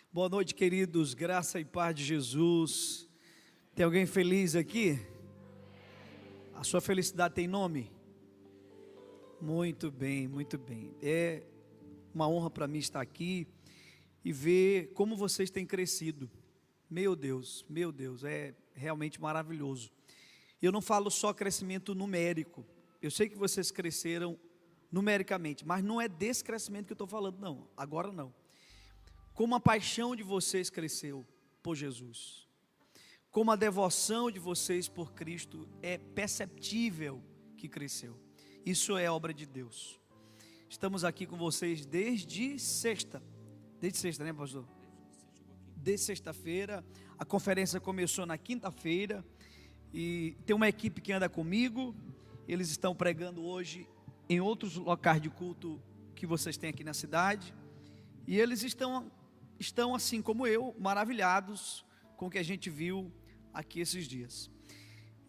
Boa noite, queridos, graça e paz de Jesus. Tem alguém feliz aqui? A sua felicidade tem nome? Muito bem, muito bem. É uma honra para mim estar aqui e ver como vocês têm crescido. Meu Deus, é realmente maravilhoso. Eu não falo só crescimento numérico. Eu sei que vocês cresceram numericamente, mas não é desse crescimento que eu estou falando, não. Agora não. Como a paixão de vocês cresceu por Jesus, como a devoção de vocês por Cristo é perceptível que cresceu. Isso é obra de Deus. Estamos aqui com vocês desde sexta, né, pastor? Desde sexta-feira. A conferência começou na quinta-feira e tem uma equipe que anda comigo. Eles estão pregando hoje em outros locais de culto que vocês têm aqui na cidade, e eles estão assim como eu, maravilhados com o que a gente viu aqui esses dias.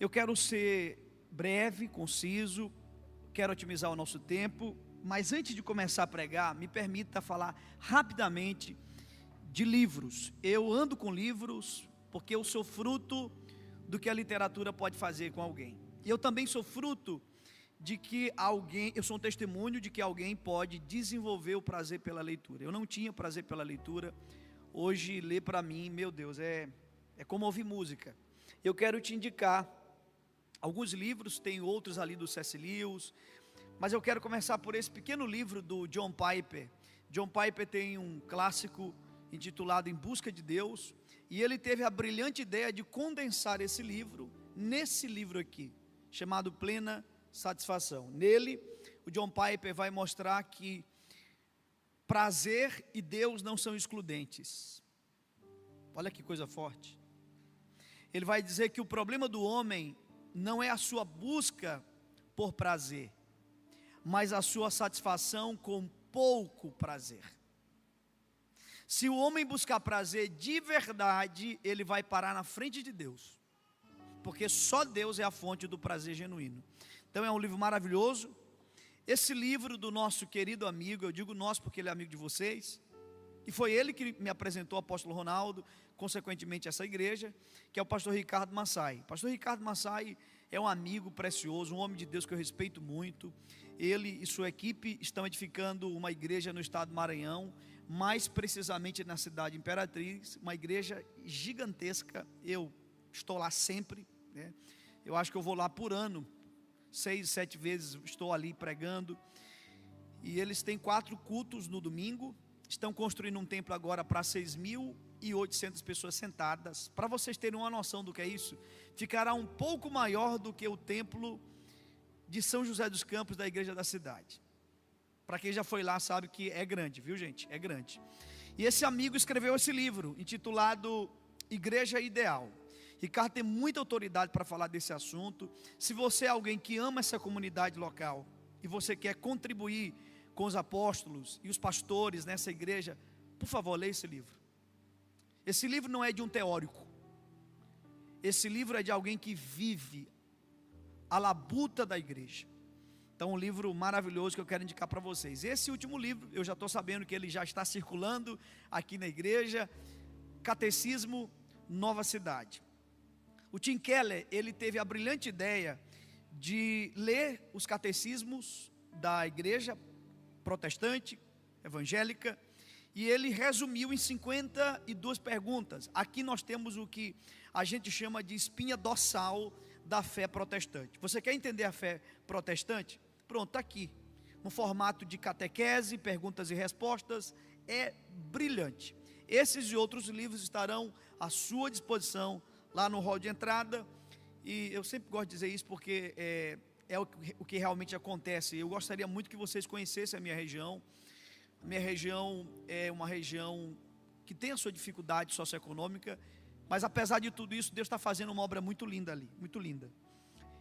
Eu quero ser breve, conciso, quero otimizar o nosso tempo, mas antes de começar a pregar, me permita falar rapidamente de livros. Eu ando com livros porque eu sou fruto do que a literatura pode fazer com alguém. E eu também sou fruto de que eu sou um testemunho de que alguém pode desenvolver o prazer pela leitura. Eu não tinha prazer pela leitura. Hoje ler para mim, meu Deus, é como ouvir música. Eu quero te indicar alguns livros, tem outros ali do C.S. Lewis, mas eu quero começar por esse pequeno livro do John Piper. John Piper tem um clássico intitulado Em Busca de Deus, e ele teve a brilhante ideia de condensar esse livro nesse livro aqui, chamado Plena Satisfação. Nele, o John Piper vai mostrar que prazer e Deus não são excludentes. Olha que coisa forte. Ele vai dizer que o problema do homem não é a sua busca por prazer, mas a sua satisfação com pouco prazer. Se o homem buscar prazer de verdade, ele vai parar na frente de Deus, porque só Deus é a fonte do prazer genuíno. Então é um livro maravilhoso. Esse livro do nosso querido amigo, eu digo nosso porque ele é amigo de vocês, e foi ele que me apresentou o apóstolo Ronaldo, consequentemente essa igreja, que é o pastor Ricardo Massai. O pastor Ricardo Massai é um amigo precioso, um homem de Deus que eu respeito muito. Ele e sua equipe estão edificando uma igreja no estado do Maranhão, mais precisamente na cidade Imperatriz, uma igreja gigantesca. Eu estou lá sempre, né? Eu acho que eu vou lá por ano, 6, 7 vezes estou ali pregando. E eles têm 4 cultos no domingo. Estão construindo um templo agora para 6.800 pessoas sentadas. Para vocês terem uma noção do que é isso, ficará um pouco maior do que o templo de São José dos Campos da igreja da cidade. Para quem já foi lá sabe que é grande, viu gente? É grande. E esse amigo escreveu esse livro intitulado Igreja Ideal. Ricardo tem muita autoridade para falar desse assunto. Se você é alguém que ama essa comunidade local e você quer contribuir com os apóstolos e os pastores nessa igreja, por favor, leia esse livro. Esse livro não é de um teórico. Esse livro é de alguém que vive a labuta da igreja. Então, um livro maravilhoso que eu quero indicar para vocês. Esse último livro, eu já estou sabendo que ele já está circulando aqui na igreja, Catecismo Nova Cidade. O Tim Keller, ele teve a brilhante ideia de ler os catecismos da igreja protestante, evangélica, e ele resumiu em 52 perguntas. Aqui nós temos o que a gente chama de espinha dorsal da fé protestante. Você quer entender a fé protestante? Pronto, está aqui, no formato de catequese, perguntas e respostas, é brilhante. Esses e outros livros estarão à sua disposição lá no hall de entrada, e eu sempre gosto de dizer isso porque é o que realmente acontece. Eu gostaria muito que vocês conhecessem a minha região. A minha região é uma região que tem a sua dificuldade socioeconômica, mas apesar de tudo isso, Deus está fazendo uma obra muito linda ali, muito linda.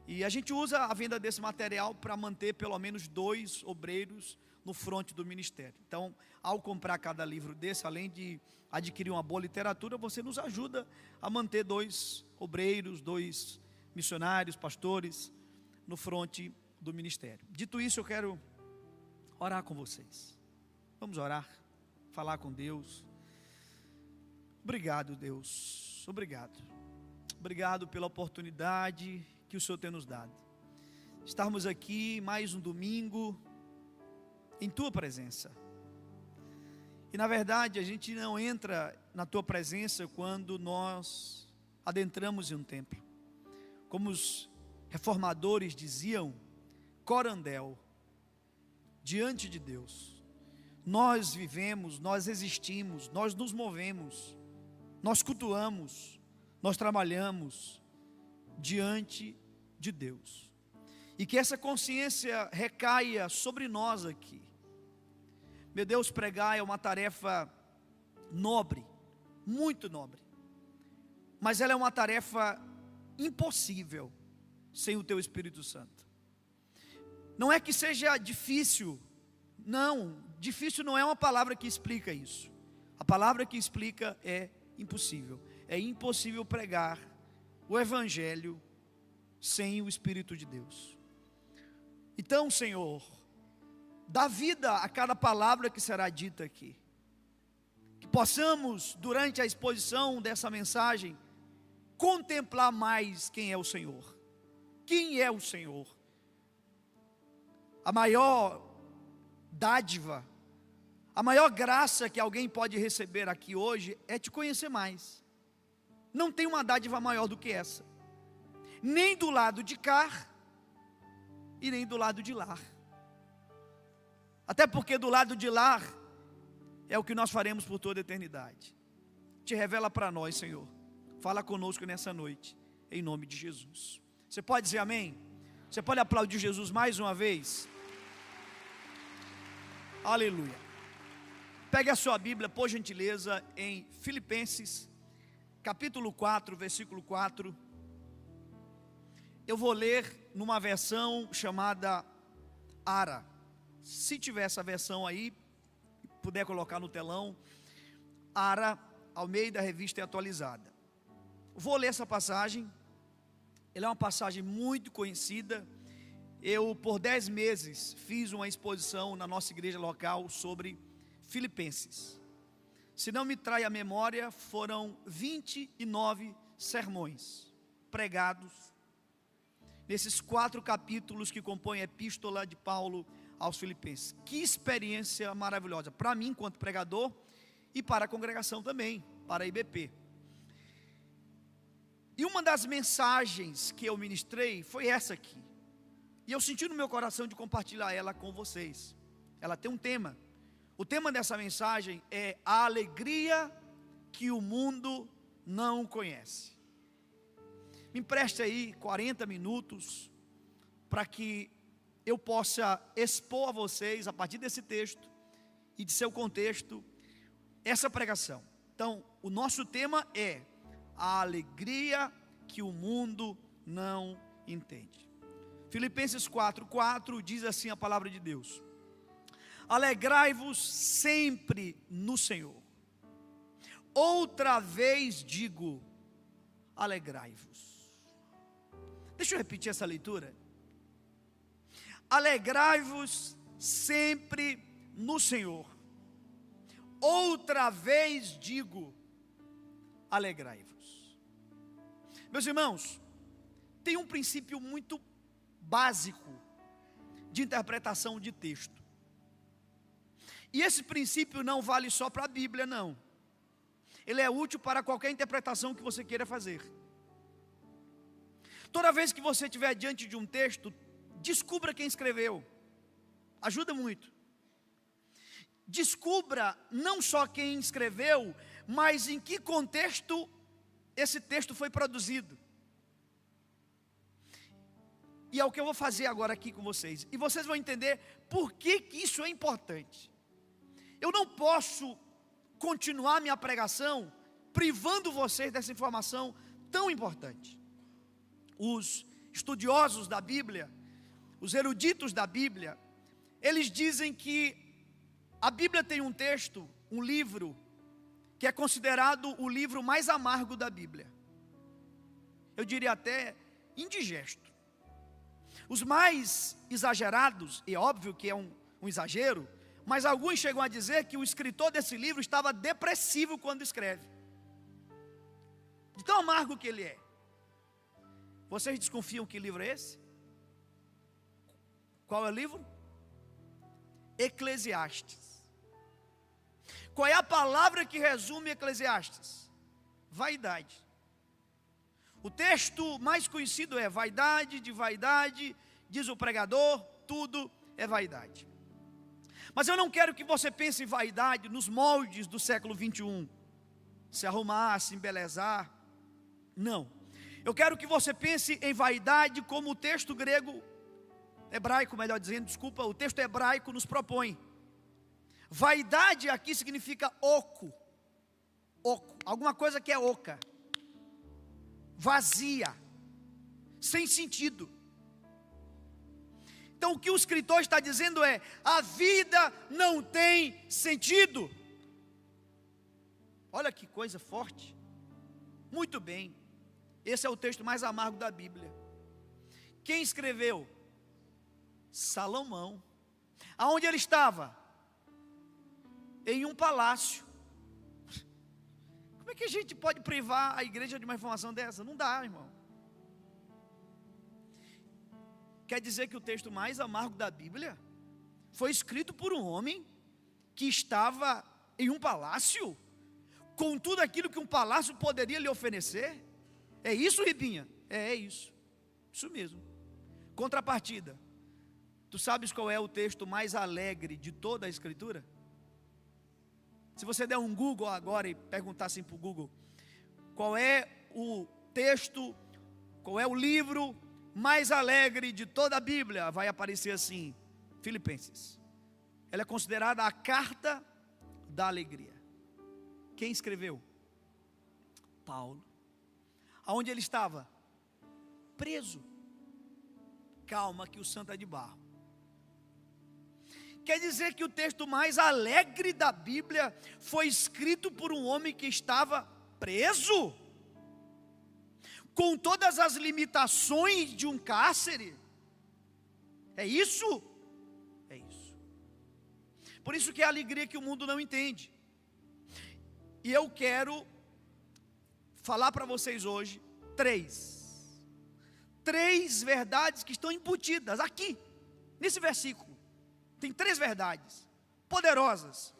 E a gente usa a venda desse material para manter pelo menos 2 obreiros no fronte do ministério. Então, ao comprar cada livro desse, além de adquirir uma boa literatura, você nos ajuda a manter 2 obreiros, 2 missionários, pastores no fronte do ministério. Dito isso, eu quero orar com vocês. Vamos orar, falar com Deus. Obrigado, Deus. Obrigado. Obrigado pela oportunidade que o Senhor tem nos dado. Estarmos aqui mais um domingo em Tua presença. E na verdade a gente não entra na Tua presença quando nós adentramos em um templo. Como os reformadores diziam, corandel, diante de Deus. Nós vivemos, nós existimos, nós nos movemos, nós cultuamos, nós trabalhamos diante de Deus. E que essa consciência recaia sobre nós aqui. Meu Deus, pregar é uma tarefa nobre, muito nobre. Mas ela é uma tarefa impossível sem o Teu Espírito Santo. Não é que seja difícil, não, difícil não é uma palavra que explica isso. A palavra que explica é impossível. É impossível pregar o Evangelho sem o Espírito de Deus. Então, Senhor, dá vida a cada palavra que será dita aqui. Que possamos, durante a exposição dessa mensagem, contemplar mais quem é o Senhor. Quem é o Senhor? A maior dádiva, a maior graça que alguém pode receber aqui hoje é te conhecer mais. Não tem uma dádiva maior do que essa. Nem do lado de cá e nem do lado de lá. Até porque do lado de lá é o que nós faremos por toda a eternidade. Te revela para nós, Senhor. Fala conosco nessa noite, em nome de Jesus. Você pode dizer amém? Você pode aplaudir Jesus mais uma vez? Aleluia. Pegue a sua Bíblia, por gentileza, em Filipenses, capítulo 4, versículo 4. Eu vou ler numa versão chamada Ara. Se tiver essa versão aí, puder colocar no telão, Ara, Almeida, Revista e Atualizada. Vou ler essa passagem. Ela é uma passagem muito conhecida. Eu, por 10 meses, fiz uma exposição na nossa igreja local sobre Filipenses. Se não me trai a memória, foram 29 sermões pregados nesses 4 capítulos que compõem a epístola de Paulo aos Filipenses. Que experiência maravilhosa, para mim enquanto pregador e para a congregação também, para a IBP. E uma das mensagens que eu ministrei foi essa aqui. E eu senti no meu coração de compartilhar ela com vocês. Ela tem um tema. O tema dessa mensagem é a alegria que o mundo não conhece. Me empreste aí 40 minutos para que eu possa expor a vocês, a partir desse texto e de seu contexto, essa pregação. Então, o nosso tema é a alegria que o mundo não entende. Filipenses 4:4 diz assim a palavra de Deus: alegrai-vos sempre no Senhor. Outra vez digo, alegrai-vos. Deixa eu repetir essa leitura. Alegrai-vos sempre no Senhor. Outra vez digo, alegrai-vos. Meus irmãos, tem um princípio muito básico de interpretação de texto. E esse princípio não vale só para a Bíblia, não. Ele é útil para qualquer interpretação que você queira fazer. Toda vez que você estiver diante de um texto, descubra quem escreveu. Ajuda muito. Descubra não só quem escreveu, mas em que contexto esse texto foi produzido. E é o que eu vou fazer agora aqui com vocês. E vocês vão entender por que isso é importante. Eu não posso continuar minha pregação privando vocês dessa informação tão importante. Os estudiosos da Bíblia, os eruditos da Bíblia, eles dizem que a Bíblia tem um texto, um livro, que é considerado o livro mais amargo da Bíblia. Eu diria até indigesto. Os mais exagerados, e é óbvio que é um exagero, mas alguns chegam a dizer que o escritor desse livro estava depressivo quando escreve. de tão amargo que ele é. Vocês desconfiam que livro é esse? Qual é o livro? Eclesiastes. Qual é a palavra que resume Eclesiastes? Vaidade. O texto mais conhecido é vaidade de vaidade, diz o pregador, tudo é vaidade. Mas eu não quero que você pense em vaidade nos moldes do século 21, se arrumar, se embelezar, não. Eu quero que você pense em vaidade como o texto grego, hebraico melhor dizendo, desculpa, o texto hebraico nos propõe. Vaidade aqui significa oco, alguma coisa que é oca, vazia, sem sentido. Então o que o escritor está dizendo é: a vida não tem sentido. Olha que coisa forte. Muito bem, esse é o texto mais amargo da Bíblia. Quem escreveu? Salomão. Aonde ele estava? Em um palácio. Como é que a gente pode privar a igreja de uma informação dessa? Não dá, irmão. Quer dizer que o texto mais amargo da Bíblia foi escrito por um homem que estava em um palácio, com tudo aquilo que um palácio poderia lhe oferecer? É isso, Ribinha? É isso. Isso mesmo. Contrapartida. Tu sabes qual é o texto mais alegre de toda a Escritura? Se você der um Google agora e perguntar assim para o Google, qual é o texto, qual é o livro mais alegre de toda a Bíblia, vai aparecer assim: Filipenses. Ela é considerada a carta da alegria. Quem escreveu? Paulo. Aonde ele estava? Preso. Calma que o santo é de barro. Quer dizer que o texto mais alegre da Bíblia foi escrito por um homem que estava preso, com todas as limitações de um cárcere. É isso? É isso. Por isso que é a alegria que o mundo não entende. E eu quero falar para vocês hoje três verdades que estão embutidas aqui, nesse versículo. Tem 3 verdades poderosas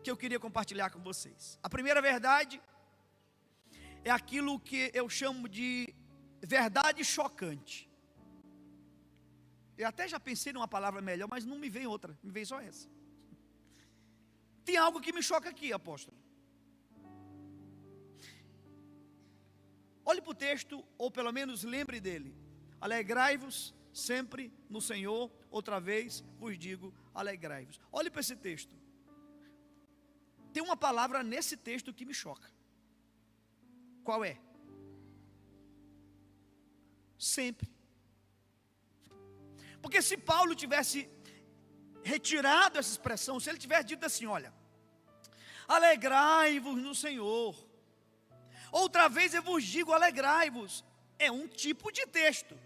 que eu queria compartilhar com vocês. A primeira verdade é aquilo que eu chamo de verdade chocante. Eu até já pensei numa palavra melhor, mas não me vem outra, me vem só essa. Tem algo que me choca aqui, apóstolo. Olhe para o texto, ou pelo menos lembre dele. Alegrai-vos sempre no Senhor, outra vez vos digo, alegrai-vos. Olhe para esse texto. Tem uma palavra nesse texto que me choca. Qual é? Sempre. Porque se Paulo tivesse retirado essa expressão, se ele tivesse dito assim: olha, alegrai-vos no Senhor, outra vez eu vos digo, alegrai-vos, é um tipo de texto.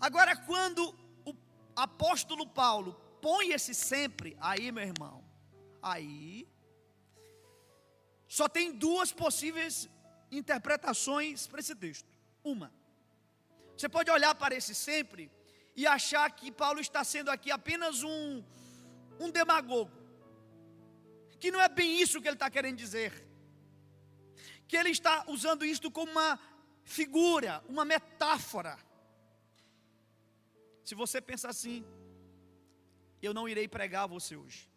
Agora, quando o apóstolo Paulo põe esse sempre, aí, meu irmão, aí só tem 2 possíveis interpretações para esse texto. Uma, você pode olhar para esse sempre e achar que Paulo está sendo aqui apenas um demagogo, que não é bem isso que ele está querendo dizer, que ele está usando isto como uma figura, uma metáfora. Se você pensar assim, eu não irei pregar a você hoje.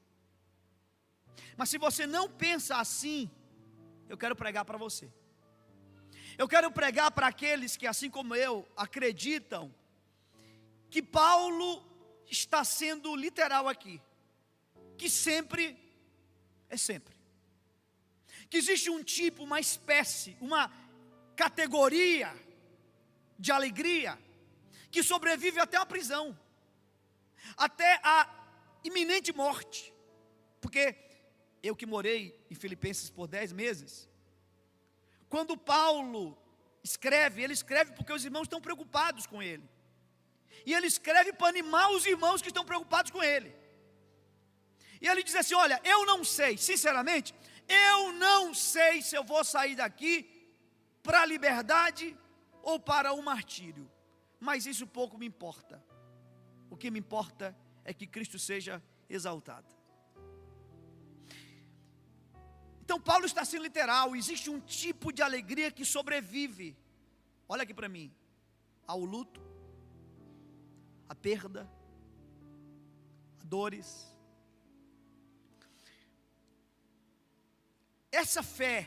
Mas se você não pensa assim, eu quero pregar para você. Eu quero pregar para aqueles que, assim como eu, acreditam que Paulo está sendo literal aqui, que sempre é sempre, que existe um tipo, uma espécie, uma categoria de alegria que sobrevive até a prisão, até a iminente morte. Porque eu que morei em Filipenses por 10 meses, quando Paulo escreve, ele escreve porque os irmãos estão preocupados com ele, e ele escreve para animar os irmãos que estão preocupados com ele. E ele diz assim: olha, eu não sei, sinceramente, eu não sei se eu vou sair daqui para a liberdade ou para o martírio. Mas isso pouco me importa. O que me importa é que Cristo seja exaltado. Então Paulo está sendo literal. Existe um tipo de alegria que sobrevive, olha aqui para mim, ao luto, à perda, a dores. Essa fé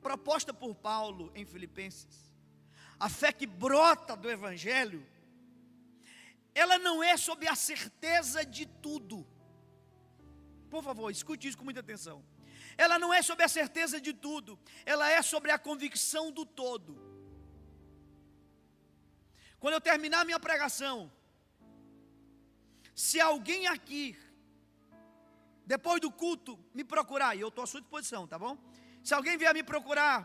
proposta por Paulo em Filipenses, a fé que brota do Evangelho, ela não é sobre a certeza de tudo. Por favor, escute isso com muita atenção. Ela não é sobre a certeza de tudo, ela é sobre a convicção do todo. Quando eu terminar minha pregação, se alguém aqui, depois do culto, me procurar, e eu estou à sua disposição, tá bom? Se alguém vier me procurar,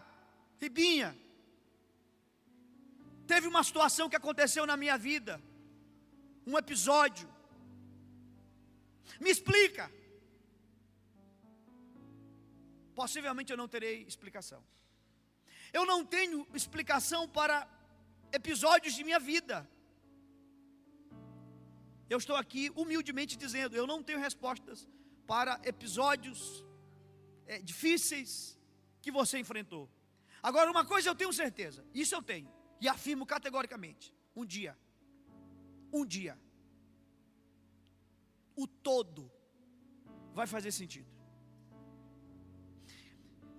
Ribinha, teve uma situação que aconteceu na minha vida, um episódio, me explica. Possivelmente eu não terei explicação. Eu não tenho explicação para episódios de minha vida. Eu estou aqui humildemente dizendo, eu não tenho respostas para episódios difíceis que você enfrentou. Agora, uma coisa eu tenho certeza, isso eu tenho, e afirmo categoricamente: um dia, o todo vai fazer sentido.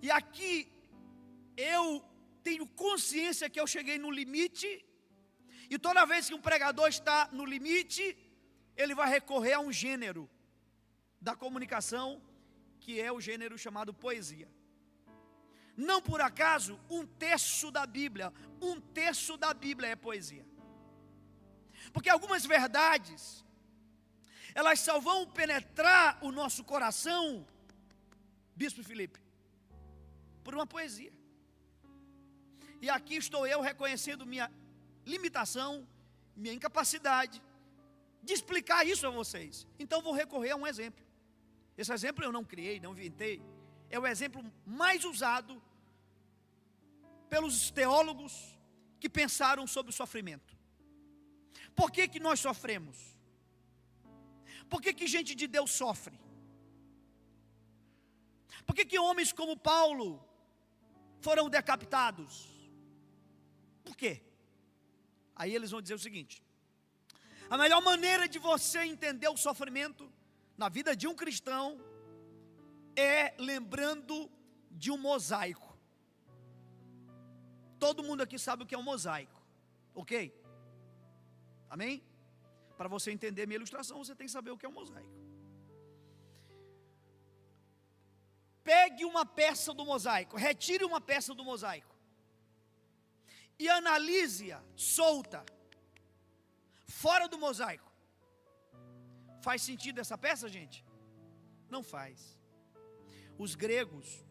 E aqui, eu tenho consciência que eu cheguei no limite, e toda vez que um pregador está no limite, ele vai recorrer a um gênero da comunicação, que é o gênero chamado poesia. Não por acaso, um terço da Bíblia é poesia. Porque algumas verdades, elas só vão penetrar o nosso coração, Bispo Felipe, por uma poesia. E aqui estou eu reconhecendo minha limitação, minha incapacidade de explicar isso a vocês. Então vou recorrer a um exemplo. Esse exemplo eu não criei, não inventei. É o exemplo mais usado pelos teólogos que pensaram sobre o sofrimento. Por que nós sofremos? Por que gente de Deus sofre? Por que homens como Paulo foram decapitados? Por quê? Aí eles vão dizer o seguinte: a melhor maneira de você entender o sofrimento na vida de um cristão é lembrando de um mosaico. Todo mundo aqui sabe o que é um mosaico, ok? Amém? Para você entender minha ilustração, você tem que saber o que é um mosaico. Pegue uma peça do mosaico, retire uma peça do mosaico e analise-a solta, fora do mosaico. Faz sentido essa peça, gente? Não faz. Os gregos,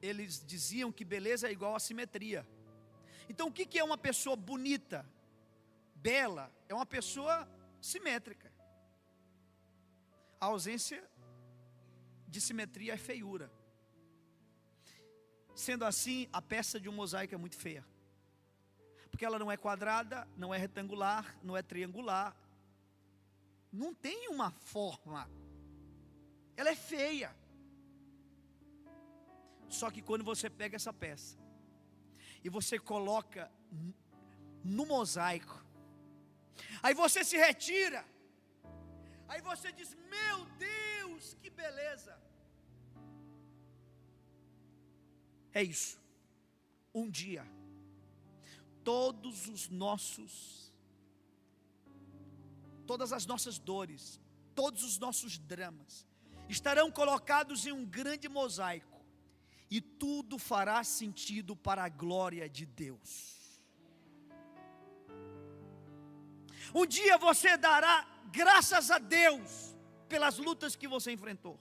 eles diziam que beleza é igual a simetria. Então o que é uma pessoa bonita, bela? É uma pessoa simétrica. A ausência de simetria é feiura. Sendo assim, a peça de um mosaico é muito feia, porque ela não é quadrada, não é retangular, não é triangular, não tem uma forma, ela é feia. Só que quando você pega essa peça e você coloca no mosaico, aí você se retira, aí você diz: meu Deus, que beleza. É isso. Um dia, todas as nossas dores, todos os nossos dramas estarão colocados em um grande mosaico, e tudo fará sentido para a glória de Deus. Um dia você dará graças a Deus pelas lutas que você enfrentou.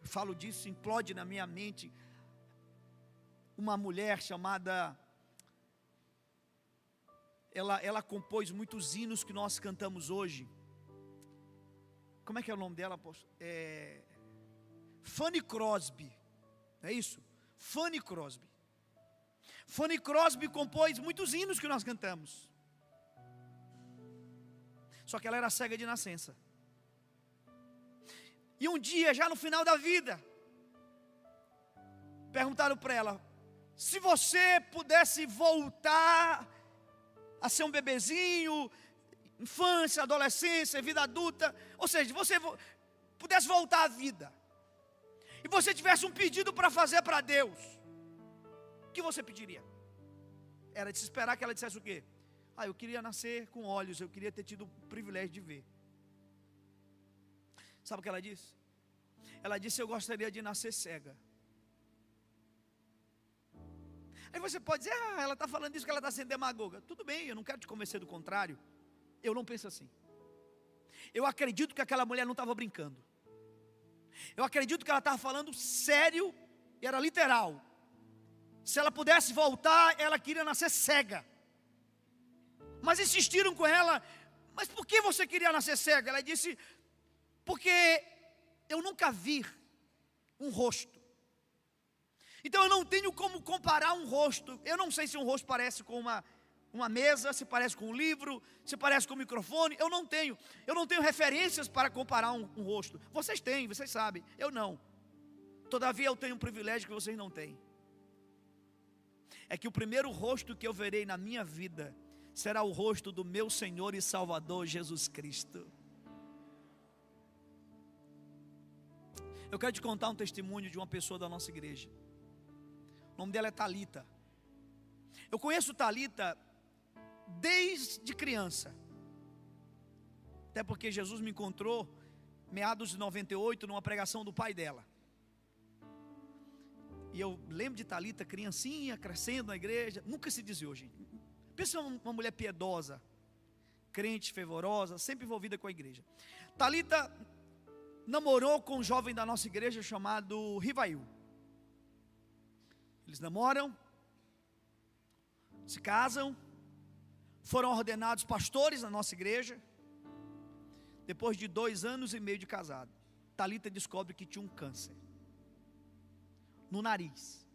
Eu falo disso, implode na minha mente uma mulher chamada, ela compôs muitos hinos que nós cantamos hoje. Como é que é o nome dela, apóstolo? Fanny Crosby, é isso? Fanny Crosby. Fanny Crosby compôs muitos hinos que nós cantamos. Só que ela era cega de nascença. E um dia, já no final da vida, perguntaram para ela: se você pudesse voltar a ser um bebezinho, infância, adolescência, vida adulta, ou seja, se você pudesse voltar à vida, e você tivesse um pedido para fazer para Deus, o que você pediria? Era de se esperar que ela dissesse o quê? Eu queria nascer com olhos, eu queria ter tido o privilégio de ver. Sabe o que ela disse? Ela disse: eu gostaria de nascer cega. Aí você pode dizer: ela está falando isso que ela está sendo demagoga. Tudo bem, eu não quero te convencer do contrário. Eu não penso assim. Eu acredito que aquela mulher não estava brincando. Eu acredito que ela estava falando sério, e era literal. Se ela pudesse voltar, ela queria nascer cega. Mas insistiram com ela: mas por que você queria nascer cega? Ela disse: porque eu nunca vi um rosto. Então eu não tenho como comparar um rosto. Eu não sei se um rosto parece com uma mesa, se parece com um livro, se parece com um microfone. Eu não tenho referências para comparar um rosto. Vocês têm, vocês sabem, eu não. Todavia eu tenho um privilégio que vocês não têm. É que o primeiro rosto que eu verei na minha vida será o rosto do meu Senhor e Salvador Jesus Cristo. Eu quero te contar um testemunho de uma pessoa da nossa igreja. O nome dela é Thalita. Eu conheço Thalita desde criança. Até porque Jesus me encontrou meados de 98 numa pregação do pai dela. E eu lembro de Thalita, criancinha, crescendo na igreja. Nunca se desviou, gente. Pensa uma mulher piedosa, crente, fervorosa, sempre envolvida com a igreja. Thalita namorou com um jovem da nossa igreja chamado Rivail. Eles namoram, se casam, foram ordenados pastores na nossa igreja. Depois de 2 anos e meio de casado, Thalita descobre que tinha um câncer no nariz.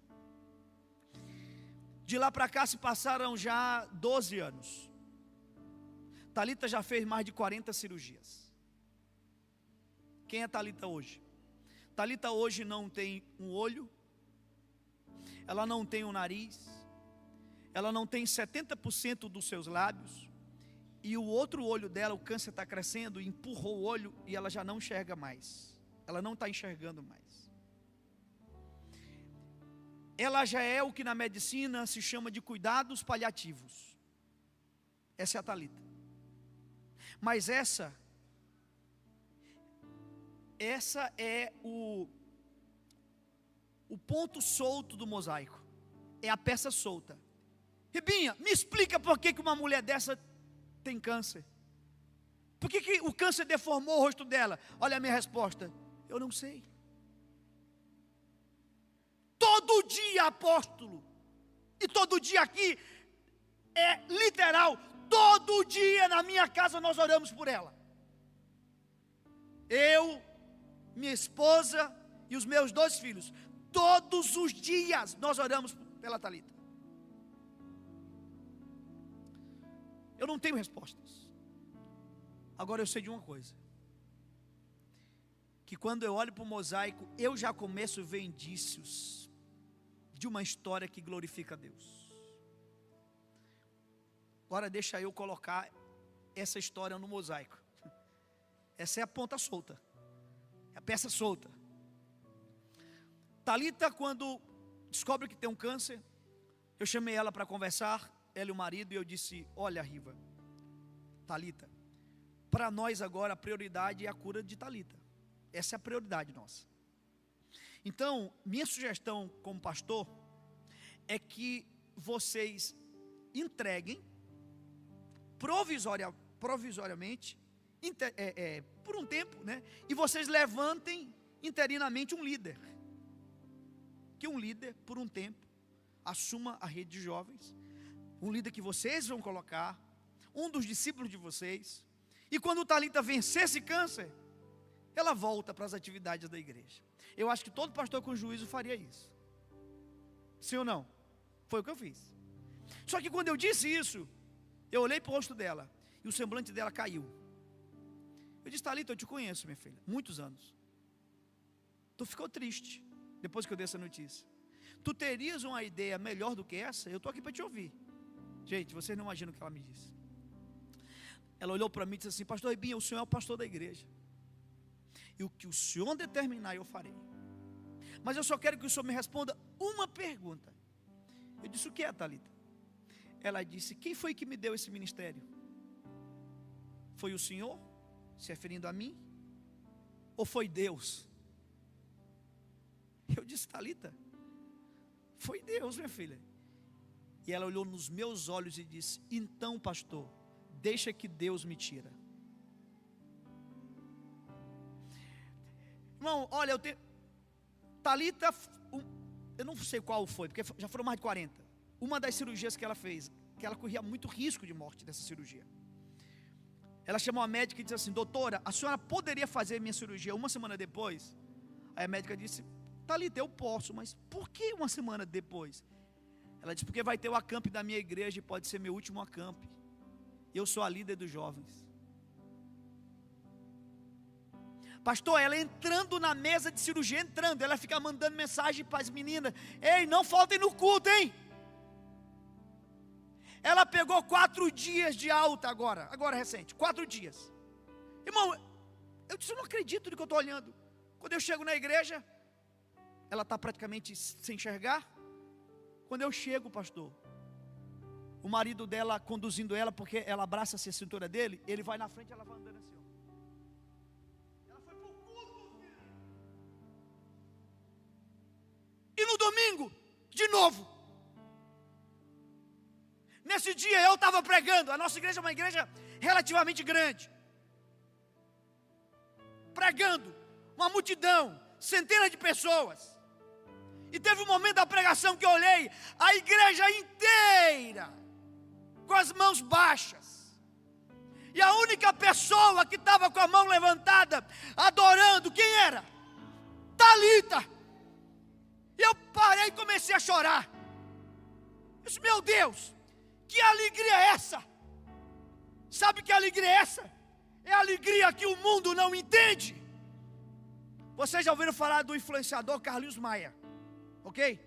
De lá para cá se passaram já 12 anos. Thalita já fez mais de 40 cirurgias. Quem é Thalita hoje? Thalita hoje não tem um olho, ela não tem um nariz, ela não tem 70% dos seus lábios, e o outro olho dela, o câncer está crescendo, empurrou o olho e ela já não enxerga mais. Ela não está enxergando mais. Ela já é o que na medicina se chama de cuidados paliativos. Essa é a Thalita. Mas essa é o ponto solto do mosaico. É a peça solta. Ribinha, me explica por que uma mulher dessa tem câncer. Por que o câncer deformou o rosto dela? Olha a minha resposta: eu não sei. Todo dia, apóstolo, e todo dia aqui é literal. Todo dia na minha casa nós oramos por ela. Eu, minha esposa e os meus 2 filhos, todos os dias nós oramos pela Thalita. Eu não tenho respostas. Agora eu sei de uma coisa: que quando eu olho para o mosaico, eu já começo a ver indícios de uma história que glorifica a Deus. Agora deixa eu colocar essa história no mosaico. Essa é a ponta solta, é a peça solta. Thalita, quando descobre que tem um câncer, eu chamei ela para conversar, ela e o marido, e eu disse: olha, Riva, Thalita, para nós agora a prioridade é a cura de Thalita. Essa é a prioridade nossa. Então, minha sugestão como pastor é que vocês entreguem provisoriamente, por um tempo, né? E vocês levantem interinamente um líder. Que um líder, por um tempo, assuma a rede de jovens. Um líder que vocês vão colocar, um dos discípulos de vocês. E quando Thalita vencer esse câncer, ela volta para as atividades da igreja. Eu acho que todo pastor com juízo faria isso. Sim ou não? Foi o que eu fiz. Só que quando eu disse isso, eu olhei para o rosto dela e o semblante dela caiu. Eu disse: Thalita, eu te conheço, minha filha, muitos anos. Tu ficou triste depois que eu dei essa notícia. Tu terias uma ideia melhor do que essa? Eu estou aqui para te ouvir. Gente, vocês não imaginam o que ela me disse. Ela olhou para mim e disse assim: pastor Ribinha, o senhor é o pastor da igreja, e o que o senhor determinar eu farei. Mas eu só quero que o senhor me responda uma pergunta. Eu disse: o que é, Thalita? Ela disse: quem foi que me deu esse ministério? Foi o senhor, se referindo a mim, ou foi Deus? Eu disse: Thalita, foi Deus, minha filha. E ela olhou nos meus olhos e disse: então, pastor, deixa que Deus me tira. Irmão, olha, eu tenho Thalita, eu não sei qual foi, porque já foram mais de 40. Uma das cirurgias que ela fez, que ela corria muito risco de morte dessa cirurgia. Ela chamou a médica e disse assim: doutora, a senhora poderia fazer minha cirurgia uma semana depois? Aí a médica disse: Thalita, eu posso, mas por que uma semana depois? Ela disse: porque vai ter o acampe da minha igreja e pode ser meu último acampe. Eu sou a líder dos jovens. Pastor, ela entrando na mesa de cirurgia, ela fica mandando mensagem para as meninas: ei, não faltem no culto, hein? Ela pegou 4 dias de alta agora recente, 4 dias. Irmão, eu disse: eu não acredito no que eu estou olhando. Quando eu chego na igreja, ela está praticamente sem enxergar. Quando eu chego, pastor, o marido dela conduzindo ela, porque ela abraça-se a cintura dele, ele vai na frente e ela vai andando assim, ó. Ela foi pro culto. E no domingo, de novo. Nesse dia eu estava pregando. A nossa igreja é uma igreja relativamente grande. Pregando, uma multidão, centenas de pessoas. E teve um momento da pregação que eu olhei, a igreja inteira com as mãos baixas, e a única pessoa que estava com a mão levantada, adorando, quem era? Thalita. E eu parei e comecei a chorar. Eu disse: meu Deus, que alegria é essa? Sabe que alegria é essa? É a alegria que o mundo não entende. Vocês já ouviram falar do influenciador Carlinhos Maia? Ok?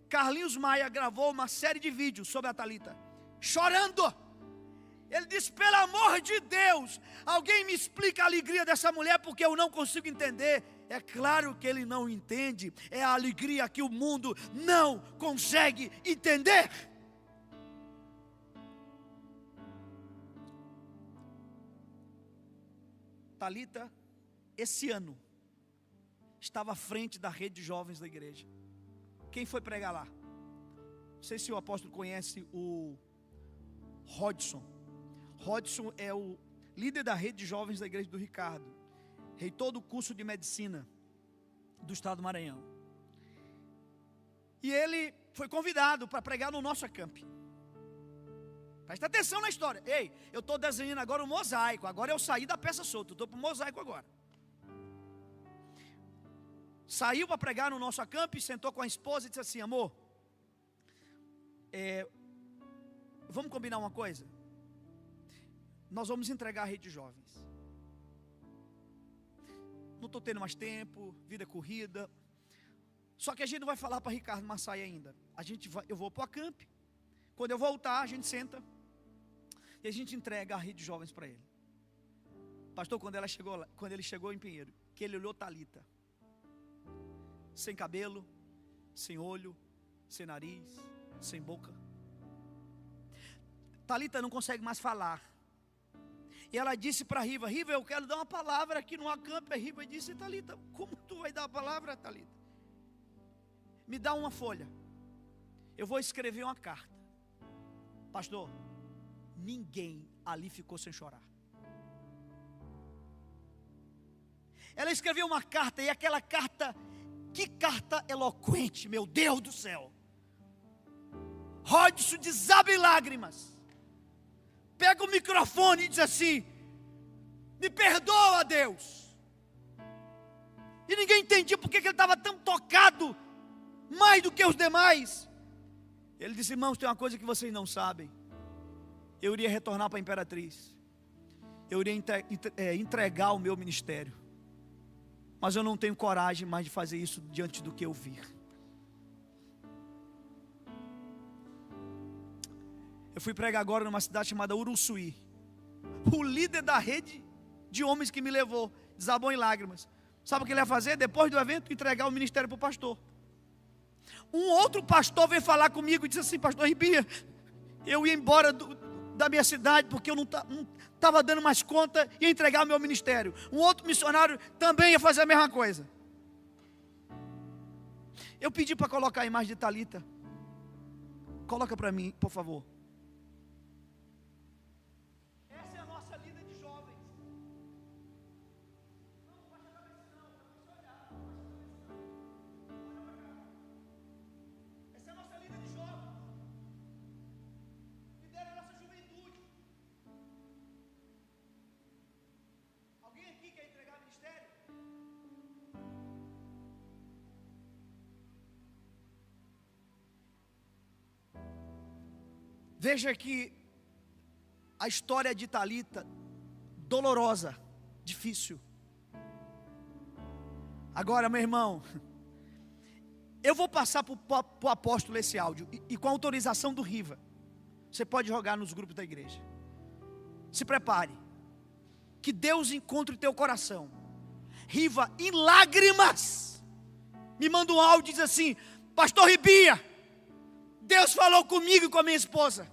Carlinhos Maia gravou uma série de vídeos sobre a Thalita, chorando. Ele disse: pelo amor de Deus, alguém me explica a alegria dessa mulher, porque eu não consigo entender. É claro que ele não entende. É a alegria que o mundo não consegue entender. Thalita, esse ano, estava à frente da rede de jovens da igreja. Quem foi pregar lá? Não sei se o apóstolo conhece o Rodson. Rodson é o líder da rede de jovens da igreja do Ricardo, reitor do curso de medicina do estado do Maranhão. E ele foi convidado para pregar no nosso acampe. Presta atenção na história. Ei, eu estou desenhando agora um mosaico. Agora eu saí da peça solta, eu estou para o mosaico agora. Saiu para pregar no nosso acampe, sentou com a esposa e disse assim: amor, vamos combinar uma coisa? Nós vamos entregar a rede de jovens. Não estou tendo mais tempo, vida corrida. Só que a gente não vai falar para Ricardo Massai ainda. Eu vou para o acampe. Quando eu voltar, a gente senta e a gente entrega a rede de jovens para ele. Pastor, quando ele chegou em Pinheiro, que ele olhou Thalita, sem cabelo, sem olho, sem nariz, sem boca. Thalita não consegue mais falar. E ela disse para Riva: Riva, eu quero dar uma palavra aqui no acampe. A Riva disse: Thalita, como tu vai dar a palavra, Thalita? Me dá uma folha, eu vou escrever uma carta. Pastor, ninguém ali ficou sem chorar. Ela escreveu uma carta, e aquela carta, que carta eloquente, meu Deus do céu. Rodson desaba em lágrimas, pega o microfone e diz assim: me perdoa, Deus. E ninguém entendia porque ele estava tão tocado, mais do que os demais. Ele disse: irmãos, tem uma coisa que vocês não sabem. Eu iria retornar para a Imperatriz. Eu iria entregar o meu ministério. Mas eu não tenho coragem mais de fazer isso diante do que eu vi. Eu fui pregar agora numa cidade chamada Uruçuí. O líder da rede de homens que me levou desabou em lágrimas. Sabe o que ele ia fazer? Depois do evento, entregar o ministério para o pastor. Um outro pastor veio falar comigo e disse assim: pastor Ribinha, eu ia embora da minha cidade porque eu não estava dando mais conta, ia entregar o meu ministério. Um outro missionário também ia fazer a mesma coisa. Eu pedi para colocar a imagem de Talita. Coloca para mim, por favor. Essa é a nossa líder de jovens. Não baixa a cabeça não, deixa eu olhar. Essa é a nossa líder de jovens. Lidera a nossa juventude. Alguém aqui quer entregar ministério? Veja que a história de Talita, dolorosa, difícil. Agora, meu irmão, eu vou passar para o apóstolo esse áudio, e com a autorização do Riva, você pode jogar nos grupos da igreja. Se prepare, que Deus encontre o teu coração. Riva, em lágrimas, me manda um áudio e diz assim: pastor Ribinha, Deus falou comigo e com a minha esposa.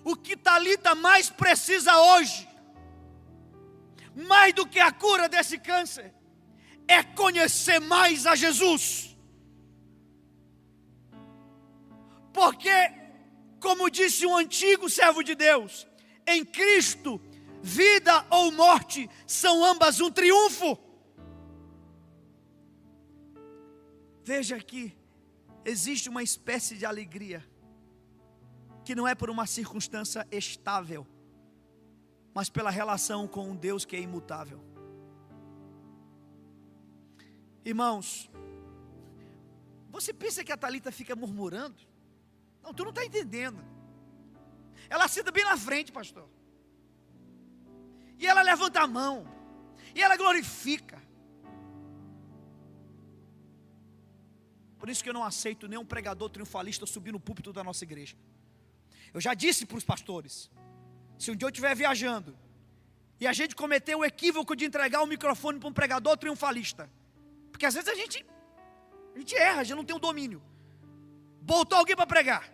O que Talita mais precisa hoje, mais do que a cura desse câncer, é conhecer mais a Jesus. Porque, como disse um antigo servo de Deus, em Cristo, vida ou morte são ambas um triunfo. Veja aqui, existe uma espécie de alegria que não é por uma circunstância estável, mas pela relação com um Deus que é imutável. Irmãos, você pensa que a Talita fica murmurando? Não, tu não está entendendo. Ela senta bem na frente, pastor, e ela levanta a mão, e ela glorifica. Por isso que eu não aceito nenhum pregador triunfalista subir no púlpito da nossa igreja. Eu já disse para os pastores: se um dia eu estiver viajando e a gente cometer o equívoco de entregar o microfone para um pregador triunfalista, porque às vezes a gente erra, a gente não tem o domínio. Botou alguém para pregar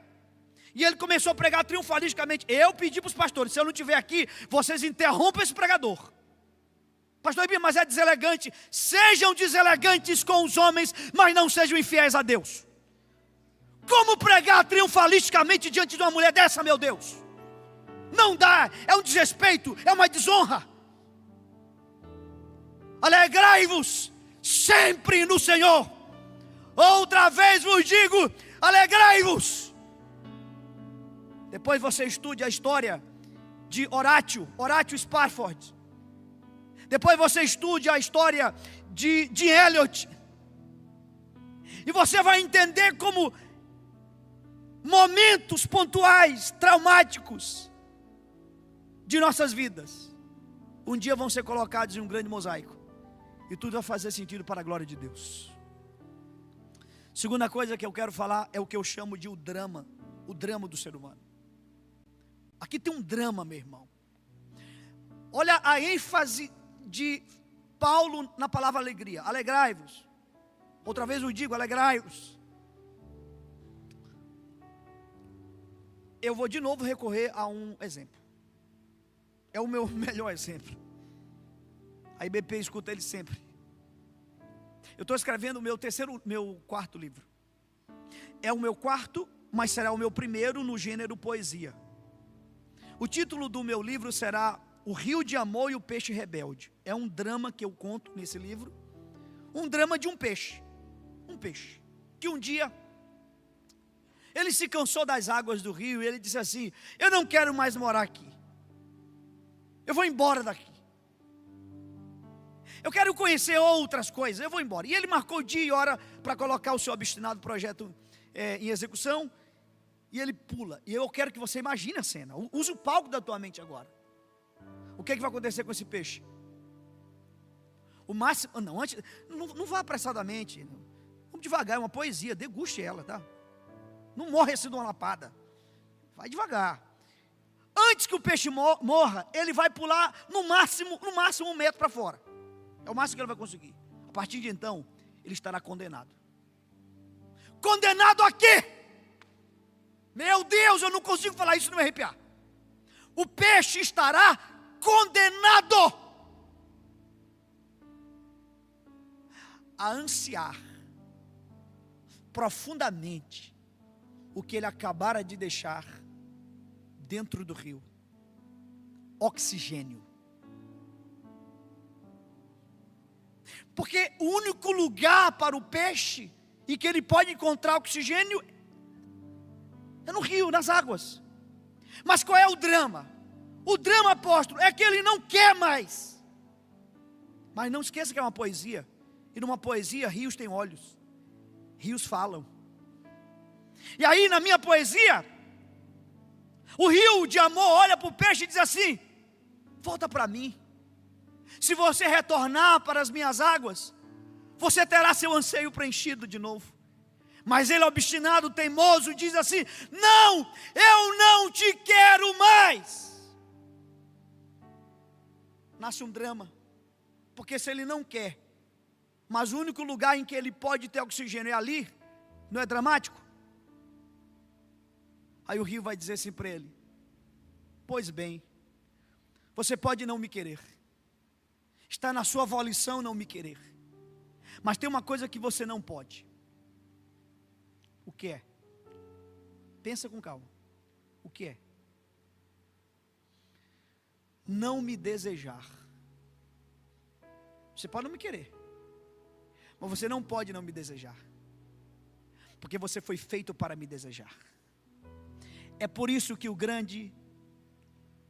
e ele começou a pregar triunfalisticamente. Eu pedi para os pastores: se eu não estiver aqui, vocês interrompam esse pregador. Pastor Ribinha, mas é deselegante. Sejam deselegantes com os homens, mas não sejam infiéis a Deus. Como pregar triunfalisticamente diante de uma mulher dessa, meu Deus? Não dá, é um desrespeito, é uma desonra. Alegrai-vos sempre no Senhor. Outra vez vos digo, alegrai-vos. Depois você estude a história de Horatio Spafford. Depois você estude a história de Eliot. E você vai entender como momentos pontuais, traumáticos de nossas vidas, um dia vão ser colocados em um grande mosaico, e tudo vai fazer sentido para a glória de Deus. Segunda coisa que eu quero falar é o que eu chamo de o drama do ser humano. Aqui tem um drama, meu irmão. Olha a ênfase de Paulo na palavra alegria. Alegrai-vos. Outra vez eu digo, alegrai-vos. Eu vou de novo recorrer a um exemplo. É o meu melhor exemplo. A IBP escuta ele sempre. Eu estou escrevendo o meu quarto livro. É o meu quarto, mas será o meu primeiro no gênero poesia. O título do meu livro será O Rio de Amor e o Peixe Rebelde. É um drama que eu conto nesse livro. Um drama de um peixe. Um peixe que um dia ele se cansou das águas do rio e ele disse assim: eu não quero mais morar aqui. Eu vou embora daqui. Eu quero conhecer outras coisas, eu vou embora. E ele marcou dia e hora para colocar o seu obstinado projeto em execução. e ele pula. E eu quero que você imagine a cena. Use o palco da tua mente agora. O que é que vai acontecer com esse peixe? O máximo, não vá apressadamente. Vamos devagar, é uma poesia, deguste ela, tá? Não morre assim de uma lapada. Vai devagar. Antes que o peixe morra, ele vai pular no máximo 1 metro para fora. É o máximo que ele vai conseguir. A partir de então, ele estará condenado. Condenado a quê? Meu Deus, eu não consigo falar isso, não me arrepiar. O peixe estará condenado a ansiar profundamente o que ele acabara de deixar dentro do rio: oxigênio. Porque o único lugar para o peixe em que ele pode encontrar oxigênio é no rio, nas águas. Mas qual é o drama? O drama, apóstolo, é que ele não quer mais. Mas não esqueça que é uma poesia. E numa poesia, rios têm olhos, rios falam. E aí na minha poesia, o rio de amor olha para o peixe e diz assim: volta para mim. Se você retornar para as minhas águas, você terá seu anseio preenchido de novo. Mas ele, obstinado, teimoso, diz assim: não, eu não te quero mais. Nasce um drama, porque se ele não quer, mas o único lugar em que ele pode ter oxigênio é ali, não é dramático? Aí o rio vai dizer assim para ele: pois bem, você pode não me querer, está na sua volição não me querer, mas tem uma coisa que você não pode. O que é? Pensa com calma. O que é? Não me desejar. Você pode não me querer, mas você não pode não me desejar, porque você foi feito para me desejar. É por isso que o grande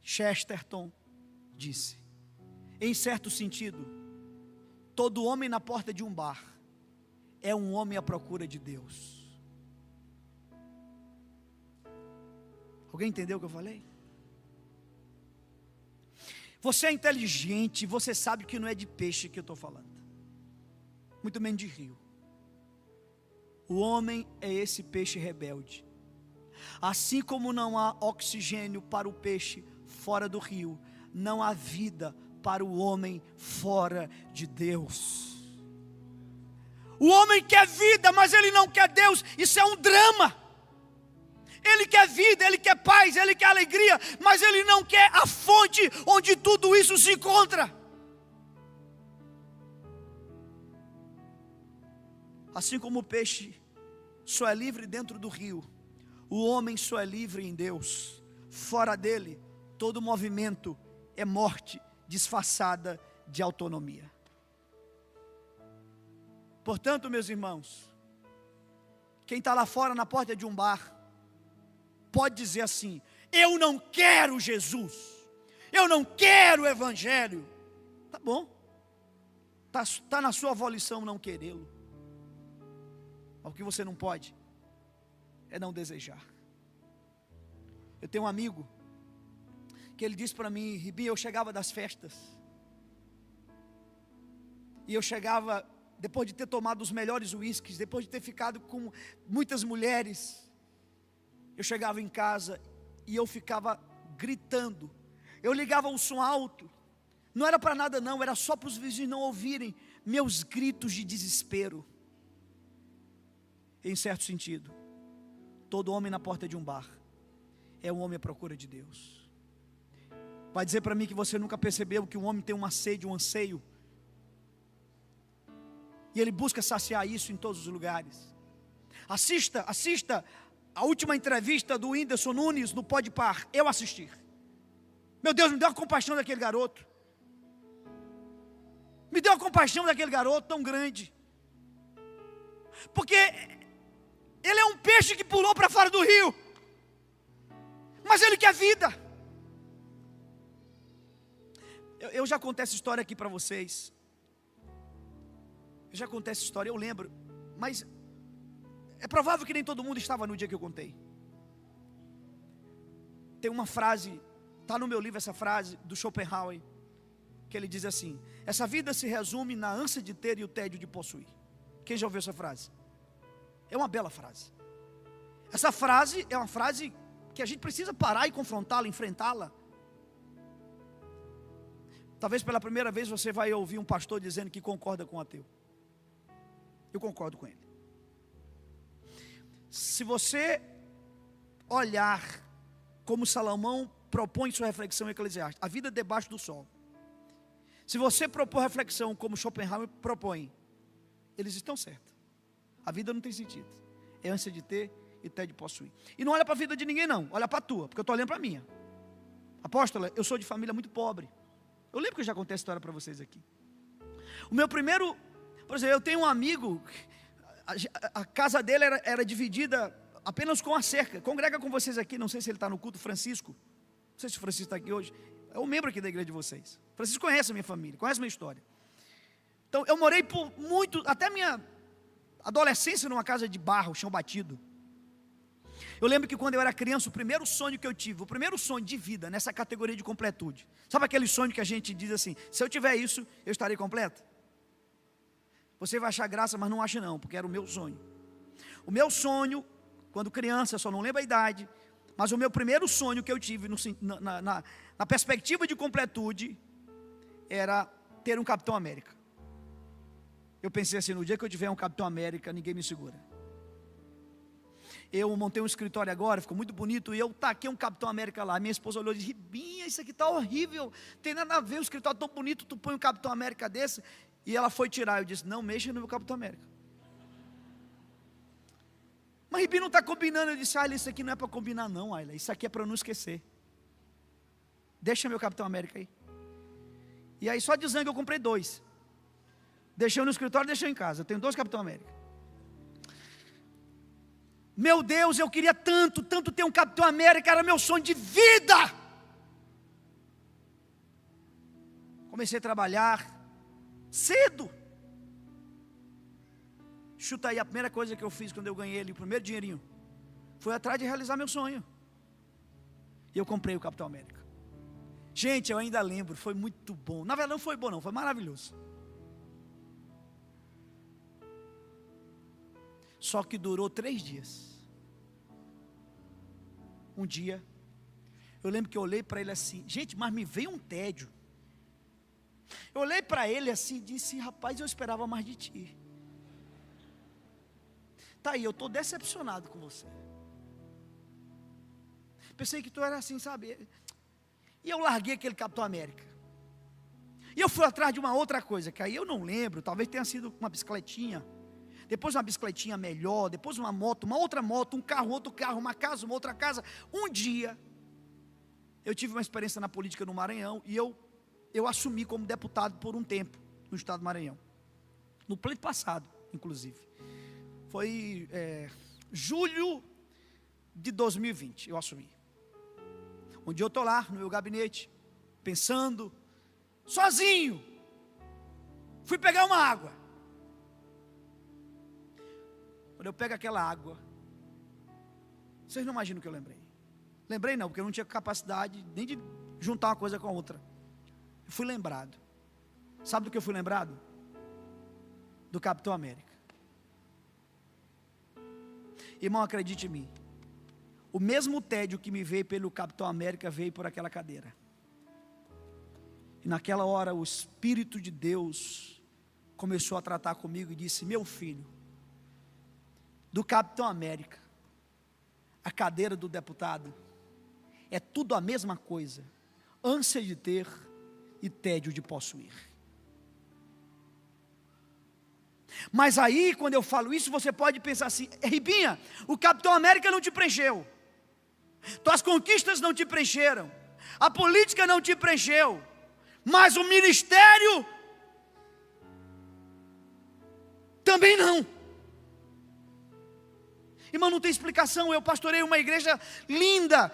Chesterton disse: em certo sentido, todo homem na porta de um bar é um homem à procura de Deus. Alguém entendeu o que eu falei? Você é inteligente, você sabe que não é de peixe que eu estou falando, muito menos de rio. O homem é esse peixe rebelde. Assim como não há oxigênio para o peixe fora do rio, não há vida para o homem fora de Deus. O homem quer vida, mas ele não quer Deus. Isso é um drama. Ele quer vida, ele quer paz, ele quer alegria, mas ele não quer a fonte onde tudo isso se encontra. Assim como o peixe só é livre dentro do rio, o homem só é livre em Deus. Fora dele, todo movimento é morte disfarçada de autonomia. Portanto, meus irmãos, quem está lá fora na porta de um bar, pode dizer assim: eu não quero Jesus, eu não quero o Evangelho. Tá bom, está na sua volição não querê-lo. Mas o que você não pode é não desejar. Eu tenho um amigo que ele disse para mim: Ribinho, eu chegava das festas, e eu chegava depois de ter tomado os melhores uísques, depois de ter ficado com muitas mulheres, eu chegava em casa e eu ficava gritando. Eu ligava o som alto, não era para nada não, era só para os vizinhos não ouvirem meus gritos de desespero. Em certo sentido, todo homem na porta de um bar é um homem à procura de Deus. Vai dizer para mim que você nunca percebeu que um homem tem uma sede, um anseio, e ele busca saciar isso em todos os lugares. Assista a última entrevista do Whindersson Nunes no Podpar. Eu assisti. Meu Deus, me deu uma compaixão daquele garoto. Me deu uma compaixão daquele garoto tão grande. Porque ele é um peixe que pulou para fora do rio, mas ele quer vida. Eu já contei essa história aqui para vocês. Eu já contei essa história, eu lembro. Mas é provável que nem todo mundo estava no dia que eu contei. tem uma frase, está no meu livro essa frase do Schopenhauer, que ele diz assim: essa vida se resume na ânsia de ter e o tédio de possuir. Quem já ouviu essa frase? É uma bela frase. Essa frase é uma frase que a gente precisa parar e confrontá-la, enfrentá-la. Talvez pela primeira vez você vai ouvir um pastor dizendo que concorda com o ateu. Eu concordo com ele. Se você olhar como Salomão propõe sua reflexão em Eclesiastes, a vida debaixo do sol. Se você propor reflexão como Schopenhauer propõe, eles estão certos. A vida não tem sentido. É ânsia de ter e tédio de possuir. E não olha para a vida de ninguém não, olha para a tua, porque eu estou olhando para a minha. Apóstola, eu sou de família muito pobre. Eu lembro que eu já contei a história para vocês aqui. O meu primeiro, por exemplo, eu tenho um amigo, a casa dele era dividida apenas com a cerca. Congrega com vocês aqui, não sei se ele está no culto, Francisco. Não sei se o Francisco está aqui hoje. É um membro aqui da igreja de vocês. Francisco conhece a minha família, conhece a minha história. Então eu morei por muito, até minha adolescência numa casa de barro, chão batido. Eu lembro que quando eu era criança, o primeiro sonho que eu tive, o primeiro sonho de vida, nessa categoria de completude. Sabe aquele sonho que a gente diz assim: se eu tiver isso, eu estarei completo? Você vai achar graça, mas não acha não, porque era o meu sonho. O meu sonho, quando criança, eu só não lembro a idade, mas o meu primeiro sonho que eu tive na perspectiva de completude era ter um Capitão América. Eu pensei assim: no dia que eu tiver um Capitão América, ninguém me segura. Eu montei um escritório agora, ficou muito bonito, e eu taquei um Capitão América lá. Minha esposa olhou e disse: Ribinha, isso aqui está horrível, tem nada a ver, o escritório tão bonito, tu põe um Capitão América desse. E ela foi tirar, eu disse: não mexa no meu Capitão América. Mas Ribinha não está combinando. Eu disse: Ayla, isso aqui não é para combinar não, Ayla, isso aqui é para eu não esquecer. Deixa meu Capitão América aí. E aí só de zangue eu comprei 2. Deixei no escritório, deixei em casa. Eu tenho 2 Capitão América. Meu Deus, eu queria tanto ter um Capitão América, era meu sonho de vida. Comecei a trabalhar cedo. Chuta aí, a primeira coisa que eu fiz quando eu ganhei ele, o primeiro dinheirinho, foi atrás de realizar meu sonho. E eu comprei o Capitão América. Gente, eu ainda lembro, foi muito bom. Na verdade não foi bom não, foi maravilhoso. Só que durou 3 dias. Um dia, eu lembro que eu olhei para ele assim, gente, mas me veio um tédio. Eu olhei para ele assim e disse: rapaz, eu esperava mais de ti. Tá aí, eu estou decepcionado com você. Pensei que tu era assim, sabe? E eu larguei aquele Capitão América. E eu fui atrás de uma outra coisa, que aí eu não lembro, talvez tenha sido uma bicicletinha. Depois uma bicicletinha melhor, depois uma moto, uma outra moto, um carro, outro carro, uma casa, uma outra casa. Um dia, eu tive uma experiência na política no Maranhão, e eu assumi como deputado por um tempo, no estado do Maranhão. No pleito passado, inclusive. Foi julho de 2020, eu assumi. Um dia eu estou lá no meu gabinete, pensando, sozinho. Fui pegar uma água. Quando eu pego aquela água, vocês não imaginam o que eu lembrei. Lembrei não, porque eu não tinha capacidade nem de juntar uma coisa com a outra. Eu fui lembrado. Sabe do que eu fui lembrado? Do Capitão América. Irmão, acredite em mim. O mesmo tédio que me veio pelo Capitão América veio por aquela cadeira. E naquela hora o Espírito de Deus começou a tratar comigo e disse: meu filho, do Capitão América, a cadeira do deputado, é tudo a mesma coisa, ânsia de ter e tédio de possuir. Mas aí, quando eu falo isso, você pode pensar assim: Ribinha, o Capitão América não te preencheu, tuas conquistas não te preencheram, a política não te preencheu, mas o ministério também não. Irmão, não tem explicação. Eu pastorei uma igreja linda,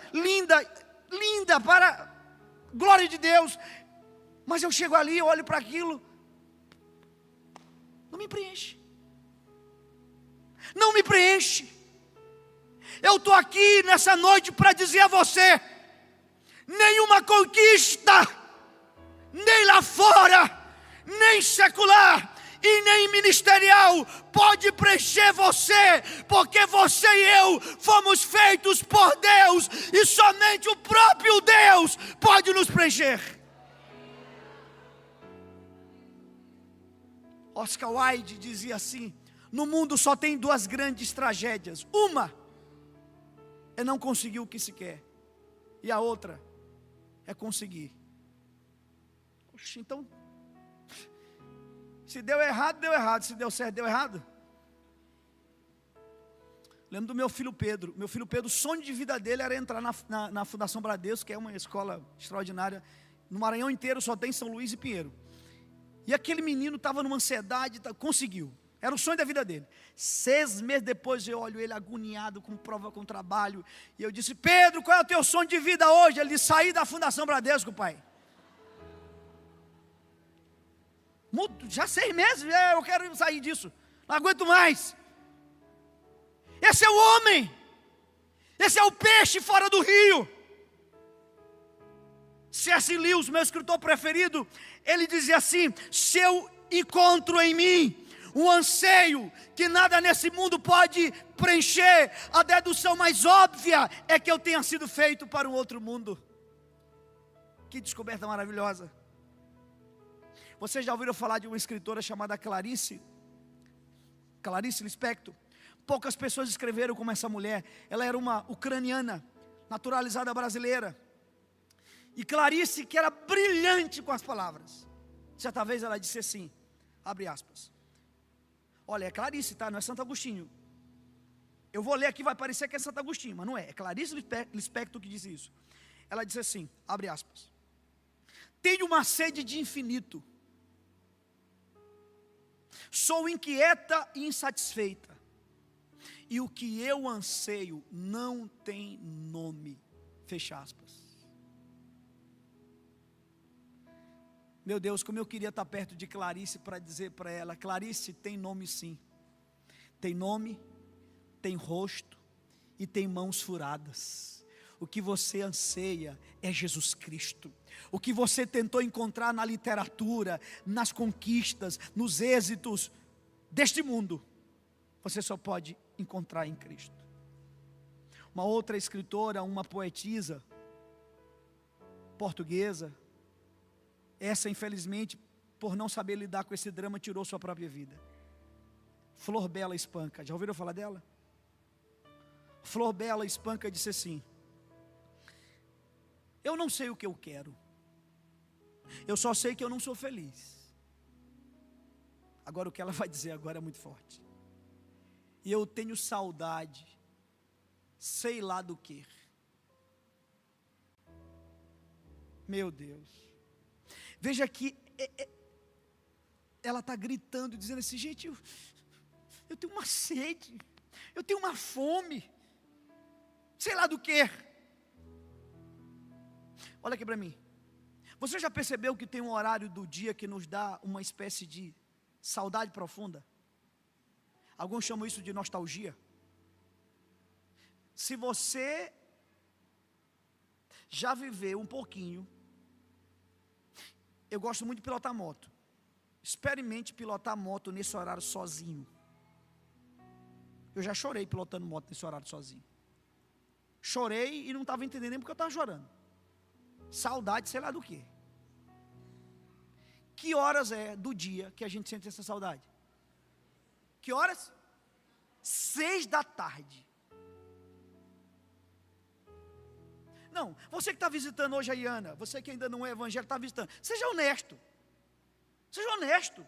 para glória de Deus, mas eu chego ali, eu olho para aquilo, não me preenche. Eu estou aqui nessa noite para dizer a você: nenhuma conquista, nem lá fora, nem secular e nem ministerial, pode preencher você, porque você e eu fomos feitos por Deus, e somente o próprio Deus pode nos preencher. Oscar Wilde dizia assim: no mundo só tem duas grandes tragédias, uma é não conseguir o que se quer, e a outra é conseguir. Oxe, então, se deu errado, deu errado. Se deu certo, deu errado. Lembro do meu filho Pedro. Meu filho Pedro, o sonho de vida dele era entrar na Fundação Bradesco, que é uma escola extraordinária. No Maranhão inteiro só tem São Luís e Pinheiro. E aquele menino estava numa ansiedade, conseguiu. Era o sonho da vida dele. 6 meses depois eu olho ele agoniado, com prova, com trabalho. E eu disse: Pedro, qual é o teu sonho de vida hoje? Ele disse: sair da Fundação Bradesco, pai. Já 6 meses, eu quero sair disso. Não aguento mais. Esse é o homem. Esse é o peixe fora do rio. C.S. Lewis, meu escritor preferido, ele dizia assim: se eu encontro em mim um anseio que nada nesse mundo pode preencher, a dedução mais óbvia é que eu tenha sido feito para um outro mundo. Que descoberta maravilhosa. Vocês já ouviram falar de uma escritora chamada Clarice Lispector? Poucas pessoas escreveram como essa mulher. Ela era uma ucraniana, naturalizada brasileira. E Clarice, que era brilhante com as palavras, certa vez ela disse assim, abre aspas: olha, é Clarice, tá? Não é Santo Agostinho. Eu vou ler aqui, vai parecer que é Santo Agostinho, mas não é. É Clarice Lispector que disse isso. Ela disse assim, abre aspas: tenho uma sede de infinito. Sou inquieta e insatisfeita. E o que eu anseio não tem nome. Fecha aspas. Meu Deus, como eu queria estar perto de Clarice para dizer para ela: Clarice, tem nome sim. Tem nome, tem rosto e tem mãos furadas. O que você anseia é Jesus Cristo. O que você tentou encontrar na literatura, nas conquistas, nos êxitos deste mundo, você só pode encontrar em Cristo. Uma outra escritora, uma poetisa portuguesa, essa infelizmente, por não saber lidar com esse drama, tirou sua própria vida. Flor Bela Espanca, já ouviram falar dela? Flor Bela Espanca disse assim: eu não sei o que eu quero, eu só sei que eu não sou feliz. Agora o que ela vai dizer agora é muito forte. E eu tenho saudade, sei lá do que. Meu Deus. Veja que ela está gritando, dizendo assim: gente, eu tenho uma sede, eu tenho uma fome, sei lá do que. Olha aqui para mim. Você já percebeu que tem um horário do dia que nos dá uma espécie de saudade profunda? Alguns chamam isso de nostalgia. Se você já viveu um pouquinho, eu gosto muito de pilotar moto. Experimente pilotar moto nesse horário sozinho. Eu já chorei pilotando moto nesse horário sozinho. Chorei e não estava entendendo nem porque eu estava chorando. Saudade, sei lá do que. Que horas é do dia que a gente sente essa saudade? Que horas? 6 da tarde. Não, você que está visitando hoje a Iana, você que ainda não é evangélico, está visitando, seja honesto. Seja honesto.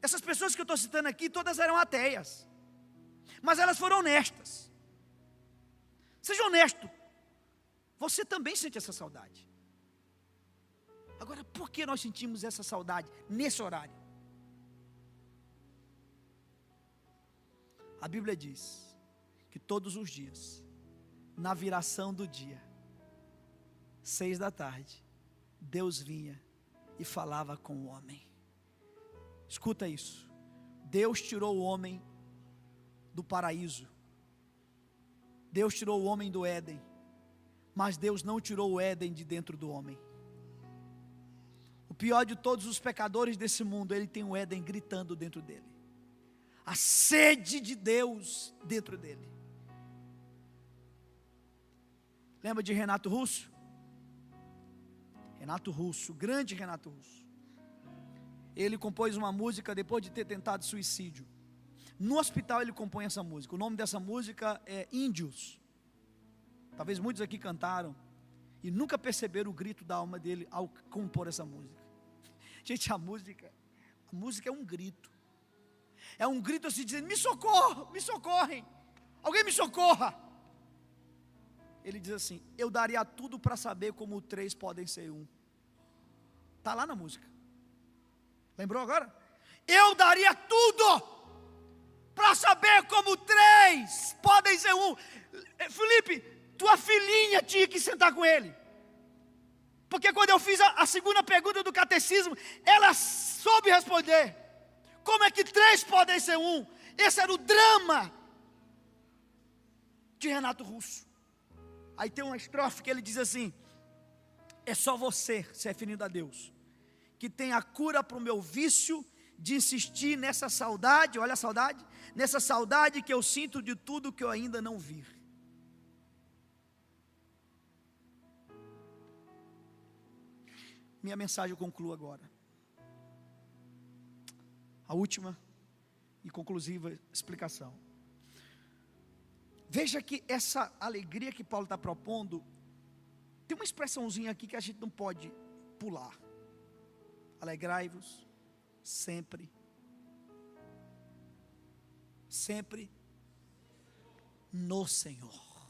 Essas pessoas que eu estou citando aqui, todas eram ateias, mas elas foram honestas. Seja honesto. Você também sente essa saudade. Agora, por que nós sentimos essa saudade nesse horário? A Bíblia diz que todos os dias, na viração do dia, 6 da tarde, Deus vinha e falava com o homem. Escuta isso. Deus tirou o homem do paraíso. Deus tirou o homem do Éden Mas Deus não tirou o Éden de dentro do homem. O pior de todos os pecadores desse mundo, ele tem o Éden gritando dentro dele. A sede de Deus dentro dele. Lembra de Renato Russo? Renato Russo, grande Renato Russo. Ele compôs uma música depois de ter tentado suicídio. No hospital ele compõe essa música. O nome dessa música é Índios. Talvez muitos aqui cantaram e nunca perceberam o grito da alma dele ao compor essa música. Gente, a música é um grito. É um grito assim dizendo: me socorro, me socorrem, alguém me socorra. Ele diz assim: eu daria tudo para saber como 3 podem ser 1. Está lá na música. Lembrou agora? Eu daria tudo para saber como 3 podem ser 1. Felipe, tua filhinha tinha que sentar com ele. Porque quando eu fiz a segunda pergunta do catecismo, ela soube responder. Como é que 3 podem ser 1? Esse era o drama de Renato Russo. Aí tem uma estrofe que ele diz assim: é só você, se referindo a Deus, que tem a cura para o meu vício de insistir nessa saudade, olha a saudade, nessa saudade que eu sinto de tudo que eu ainda não vi. Minha mensagem eu concluo agora. A última e conclusiva explicação. Veja que essa alegria que Paulo está propondo, tem uma expressãozinha aqui que a gente não pode pular. Alegrai-vos sempre. Sempre no Senhor.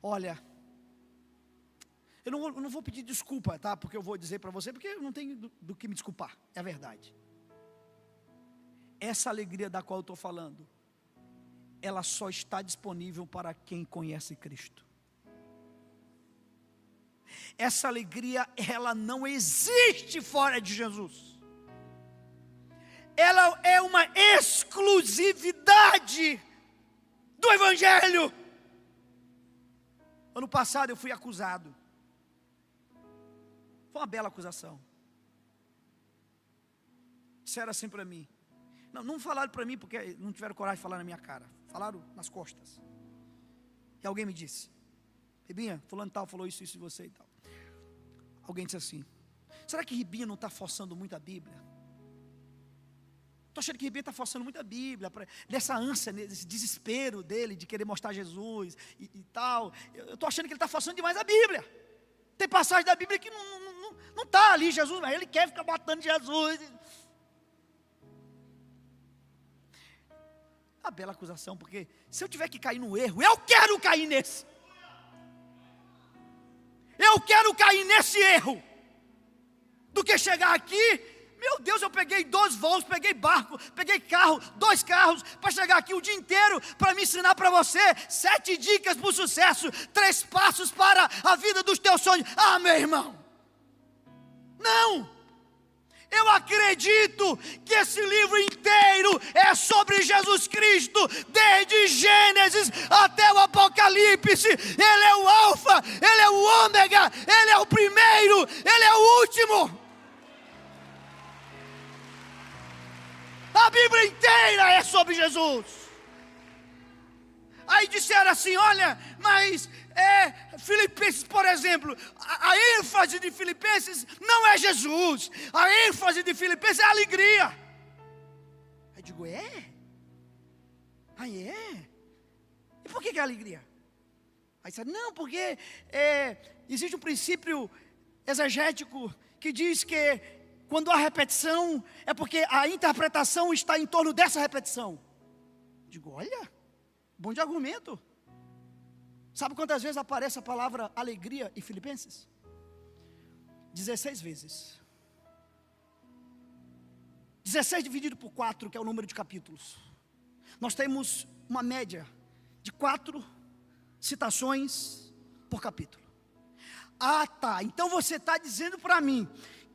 Olha, eu não vou pedir desculpa, tá? Porque eu vou dizer para você, porque eu não tenho do que me desculpar, é a verdade. Essa alegria da qual eu estou falando, ela só está disponível para quem conhece Cristo. Essa alegria, ela não existe fora de Jesus. Ela é uma exclusividade do Evangelho. Ano passado eu fui acusado. Foi uma bela acusação. Disseram assim para mim. Não falaram para mim porque não tiveram coragem de falar na minha cara. Falaram nas costas. E alguém me disse: Ribinha, fulano tal falou isso de você e tal. Alguém disse assim: será que Ribinha não está forçando muito a Bíblia? Estou achando que Ribinha está forçando muito a Bíblia, nessa ânsia, nesse desespero dele de querer mostrar Jesus e tal. Eu estou achando que ele está forçando demais a Bíblia. Tem passagem da Bíblia que não está ali Jesus, mas ele quer ficar batendo Jesus. Uma bela acusação, porque se eu tiver que cair no erro, eu quero cair nesse. Eu quero cair nesse erro, do que chegar aqui. Meu Deus, eu peguei 2 voos, peguei barco, peguei carro, 2 carros, para chegar aqui o dia inteiro, para me ensinar para você 7 dicas para o sucesso, 3 passos para a vida dos teus sonhos. Ah, meu irmão, não. Eu acredito que esse livro inteiro é sobre Jesus Cristo, desde Gênesis até o Apocalipse. Ele é o Alfa, Ele é o Ômega, Ele é o primeiro, Ele é o último. A Bíblia inteira é sobre Jesus. Aí disseram assim: olha, mas Filipenses, por exemplo, a ênfase de Filipenses não é Jesus. A ênfase de Filipenses é a alegria. Aí eu digo: é? Aí é? E por que é alegria? Aí disseram: não, porque existe um princípio exegético que diz que quando há repetição, é porque a interpretação está em torno dessa repetição. Digo: olha, bom de argumento. Sabe quantas vezes aparece a palavra alegria em Filipenses? 16 vezes. 16 dividido por 4, que é o número de capítulos. Nós temos uma média de 4 citações por capítulo. Ah, tá, então você está dizendo para mim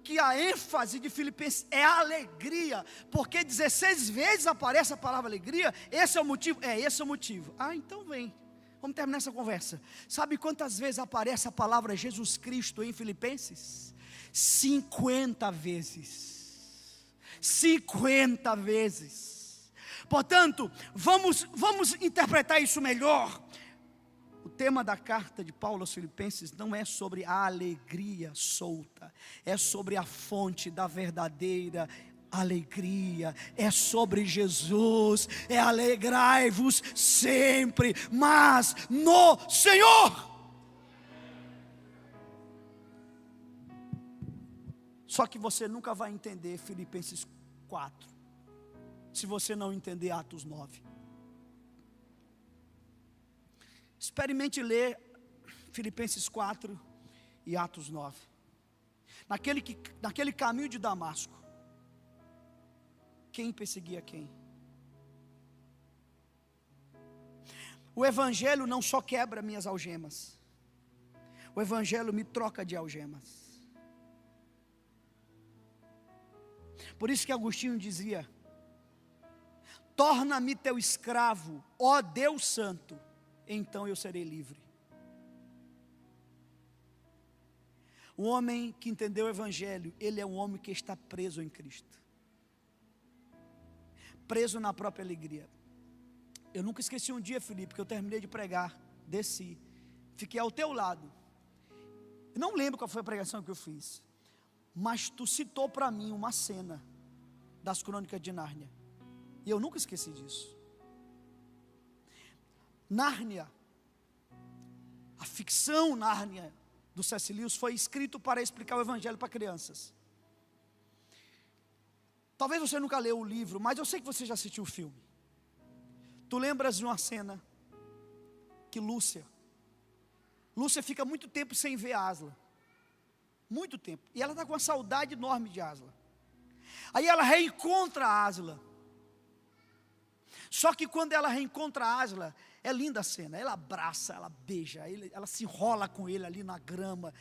que a ênfase de Filipenses é a alegria, porque 16 vezes aparece a palavra alegria. Esse é o motivo? Esse é o motivo. Ah, então vem. Vamos terminar essa conversa. Sabe quantas vezes aparece a palavra Jesus Cristo em Filipenses? 50 vezes. 50 vezes. Portanto, vamos interpretar isso melhor. O tema da carta de Paulo aos Filipenses não é sobre a alegria solta, é sobre a fonte da verdadeira alegria, é sobre Jesus, é alegrai-vos sempre, mas no Senhor. Só que você nunca vai entender Filipenses 4, se você não entender Atos 9. Experimente ler Filipenses 4 e Atos 9. Naquele caminho de Damasco, quem perseguia quem? O Evangelho não só quebra minhas algemas, o Evangelho me troca de algemas. Por isso que Agostinho dizia: torna-me teu escravo, ó Deus Santo, então eu serei livre. O homem que entendeu o Evangelho, ele é um homem que está preso em Cristo, preso na própria alegria. Eu nunca esqueci um dia, Felipe, que eu terminei de pregar, desci, fiquei ao teu lado. Eu não lembro qual foi a pregação que eu fiz, mas tu citou para mim uma cena das Crônicas de Nárnia, e eu nunca esqueci disso. Nárnia, a ficção Nárnia do C.S. Lewis foi escrito para explicar o Evangelho para crianças. Talvez você nunca leu o livro, mas eu sei que você já assistiu o filme. Tu lembras de uma cena que Lúcia fica muito tempo sem ver Asla, muito tempo, e ela está com uma saudade enorme de Asla. Aí ela reencontra Asla. Só que quando ela reencontra Asla, é linda a cena, ela abraça, ela beija, ela se enrola com ele ali na grama.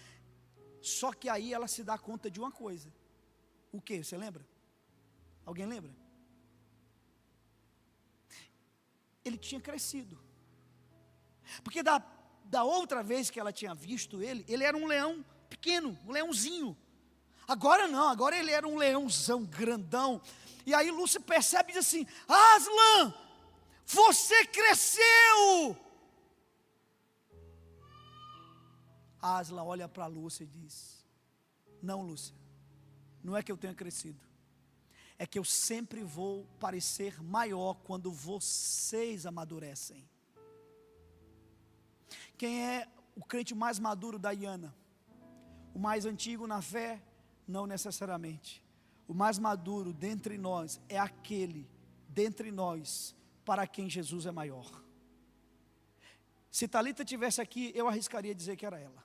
Só que aí ela se dá conta de uma coisa. O que? Você lembra? Alguém lembra? Ele tinha crescido. Porque da outra vez que ela tinha visto ele era um leão pequeno, um leãozinho. Agora não, agora ele era um leãozão grandão. E aí Lúcia percebe e diz assim: Aslan, você cresceu. Aslan olha para Lúcia e diz: não, Lúcia, não é que eu tenha crescido, é que eu sempre vou parecer maior quando vocês amadurecem. Quem é o crente mais maduro da Iana? O mais antigo na fé? Não necessariamente. O mais maduro dentre nós é aquele dentre nós para quem Jesus é maior. Se Talita estivesse aqui, eu arriscaria dizer que era ela.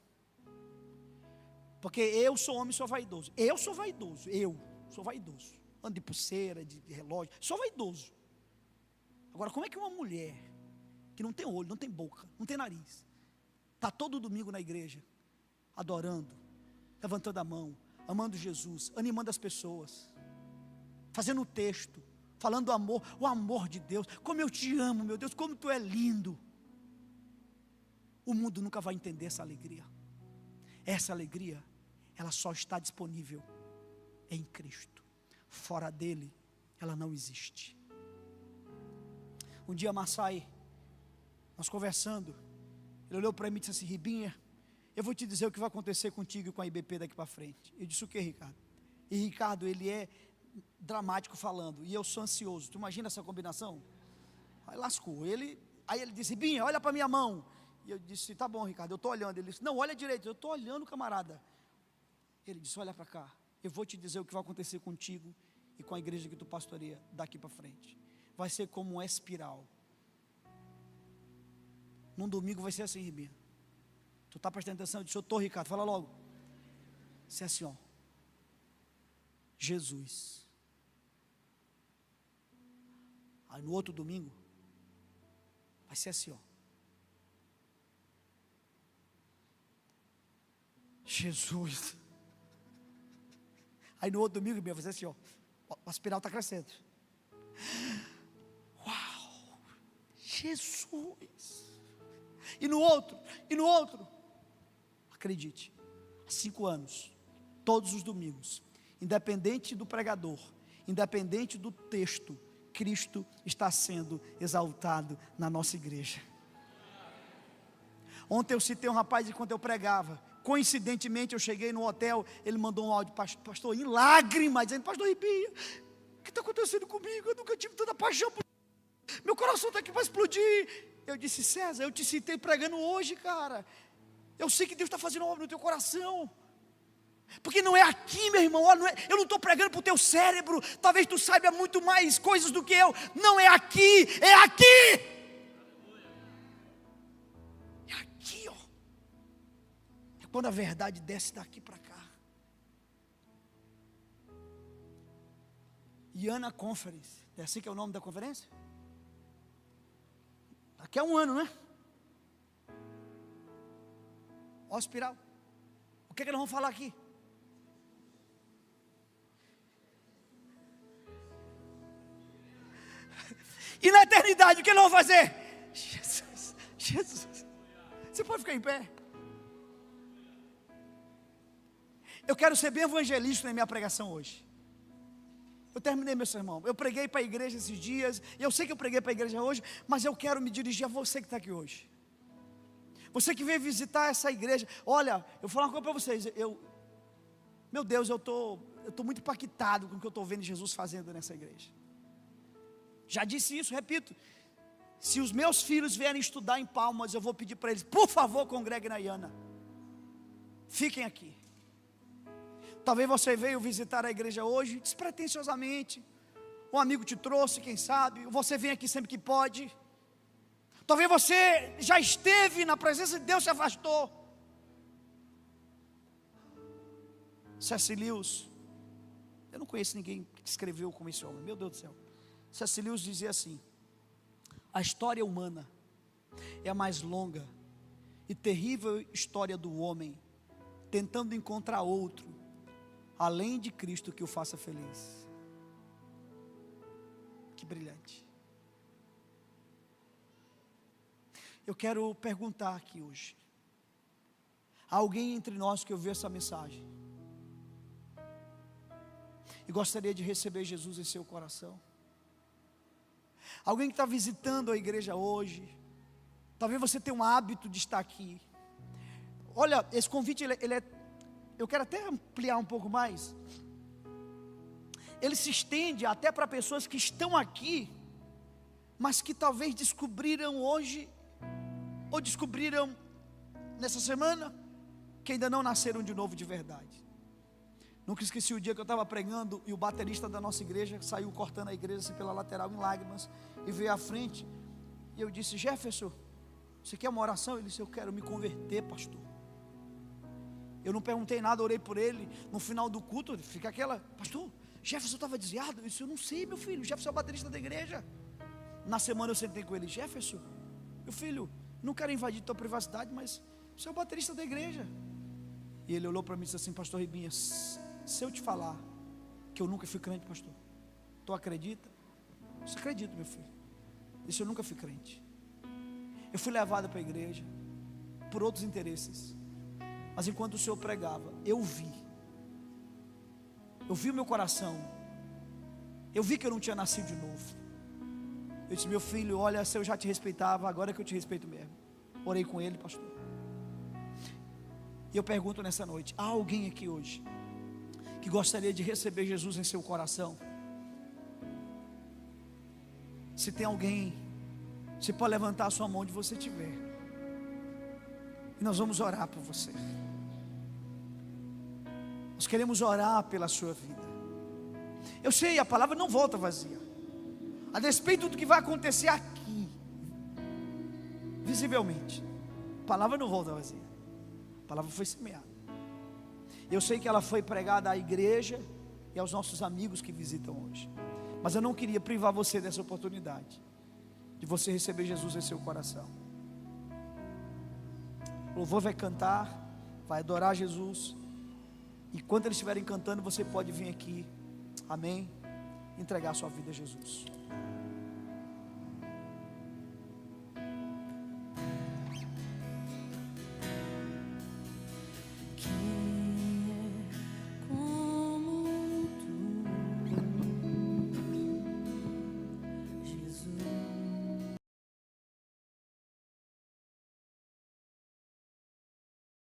Porque eu sou homem e sou vaidoso. Eu sou vaidoso. Ando de pulseira, de relógio. Sou vaidoso. Agora, como é que uma mulher que não tem olho, não tem boca, não tem nariz, está todo domingo na igreja, adorando, levantando a mão, amando Jesus, animando as pessoas, fazendo o texto, falando do amor, o amor de Deus, como eu te amo, meu Deus, como tu é lindo. O mundo nunca vai entender essa alegria. Essa alegria, ela só está disponível em Cristo. Fora dele, ela não existe. Um dia Massai, nós conversando, ele olhou para mim e disse assim: Ribinha, eu vou te dizer o que vai acontecer contigo e com a IBP daqui para frente. Eu disse: o que, Ricardo? E Ricardo, ele é dramático falando, e eu sou ansioso. Tu imagina essa combinação? Aí lascou. Aí ele disse: Ribinha, olha para minha mão. E eu disse: tá bom, Ricardo, eu estou olhando. Ele disse: não, olha direito. Eu estou olhando, camarada. Ele disse: olha para cá, eu vou te dizer o que vai acontecer contigo e com a igreja que tu pastoreia daqui para frente. Vai ser como uma espiral. Num domingo vai ser assim, Ribinha. Tu está prestando atenção? Eu disse: eu estou, Ricardo, fala logo. Isso é assim, ó. Jesus. Aí no outro domingo vai ser assim, ó. Jesus. Aí no outro domingo vai ser assim, ó. A espiral está crescendo. Uau! Jesus! e no outro, e no outro. Acredite, há 5 anos, todos os domingos, independente do pregador, independente do texto, Cristo está sendo exaltado na nossa igreja. Ontem eu citei um rapaz enquanto eu pregava. Coincidentemente eu cheguei no hotel, ele mandou um áudio, pastor, em lágrimas, dizendo: pastor Ribinha, o que está acontecendo comigo? Eu nunca tive tanta paixão por... meu coração está aqui para explodir. Eu disse: César, eu te citei pregando hoje, cara. Eu sei que Deus está fazendo obra no teu coração. Porque não é aqui, meu irmão, eu não estou pregando para o teu cérebro. Talvez tu saiba muito mais coisas do que eu. Não é aqui, é aqui. É aqui, ó. É quando a verdade desce daqui para cá. Iana Conference, é assim que é o nome da conferência? Daqui a 1 ano, né? Ó, espiral. O que nós vamos falar aqui? E na eternidade, o que nós vamos fazer? Jesus, Jesus. Você pode ficar em pé? Eu quero ser bem evangelista na minha pregação hoje. Eu terminei meu sermão. Eu preguei para a igreja esses dias. E eu sei que eu preguei para a igreja hoje, mas eu quero me dirigir a você que está aqui hoje. Você que veio visitar essa igreja. Olha, eu vou falar uma coisa para vocês. Meu Deus, eu estou muito impactado com o que eu estou vendo Jesus fazendo nessa igreja. Já disse isso, repito. Se os meus filhos vierem estudar em Palmas, eu vou pedir para eles: por favor, congreguem na Iana. Fiquem aqui. Talvez você veio visitar a igreja hoje despretensiosamente. Um amigo te trouxe, quem sabe. Você vem aqui sempre que pode. Talvez você já esteve na presença de Deus, se afastou. C.S. Lewis, eu não conheço ninguém que escreveu como esse homem, meu Deus do céu. C.S. Lewis dizia assim: a história humana é a mais longa e terrível história do homem, tentando encontrar outro, além de Cristo, que o faça feliz. Que brilhante. Eu quero perguntar aqui hoje: há alguém entre nós que ouviu essa mensagem e gostaria de receber Jesus em seu coração? Alguém que está visitando a igreja hoje, talvez você tenha um hábito de estar aqui. Olha, esse convite, eu quero até ampliar um pouco mais. Ele se estende até para pessoas que estão aqui, mas que talvez descobriram hoje, ou descobriram nessa semana, que ainda não nasceram de novo de verdade. Nunca esqueci o dia que eu estava pregando e o baterista da nossa igreja saiu cortando a igreja assim pela lateral em lágrimas e veio à frente. E eu disse: Jefferson, você quer uma oração? Ele disse: eu quero me converter, pastor. Eu não perguntei nada, orei por ele. No final do culto, fica aquela: pastor, Jefferson estava desviado. Eu disse: eu não sei, meu filho, Jefferson é o baterista da igreja. Na semana eu sentei com ele: Jefferson, meu filho, não quero invadir tua privacidade, mas você é o baterista da igreja. E ele olhou para mim e disse assim: pastor Ribinha, se eu te falar que eu nunca fui crente, pastor, tu acredita? Eu acredito, meu filho. Isso, eu nunca fui crente. Eu fui levado para a igreja por outros interesses, mas enquanto o Senhor pregava, eu vi o meu coração, eu vi que eu não tinha nascido de novo. Eu disse: meu filho, olha, se eu já te respeitava, agora é que eu te respeito mesmo. Orei com ele, pastor. E eu pergunto nessa noite: há alguém aqui hoje que gostaria de receber Jesus em seu coração? Se tem alguém, você pode levantar a sua mão onde você estiver, e nós vamos orar por você. Nós queremos orar pela sua vida. Eu sei, a palavra não volta vazia, a despeito do que vai acontecer aqui, visivelmente, a palavra não volta vazia. A palavra foi semeada. Eu sei que ela foi pregada à igreja e aos nossos amigos que visitam hoje, mas eu não queria privar você dessa oportunidade de você receber Jesus em seu coração. O louvor vai cantar, vai adorar Jesus, e quando eles estiverem cantando, você pode vir aqui, amém, entregar sua vida a Jesus.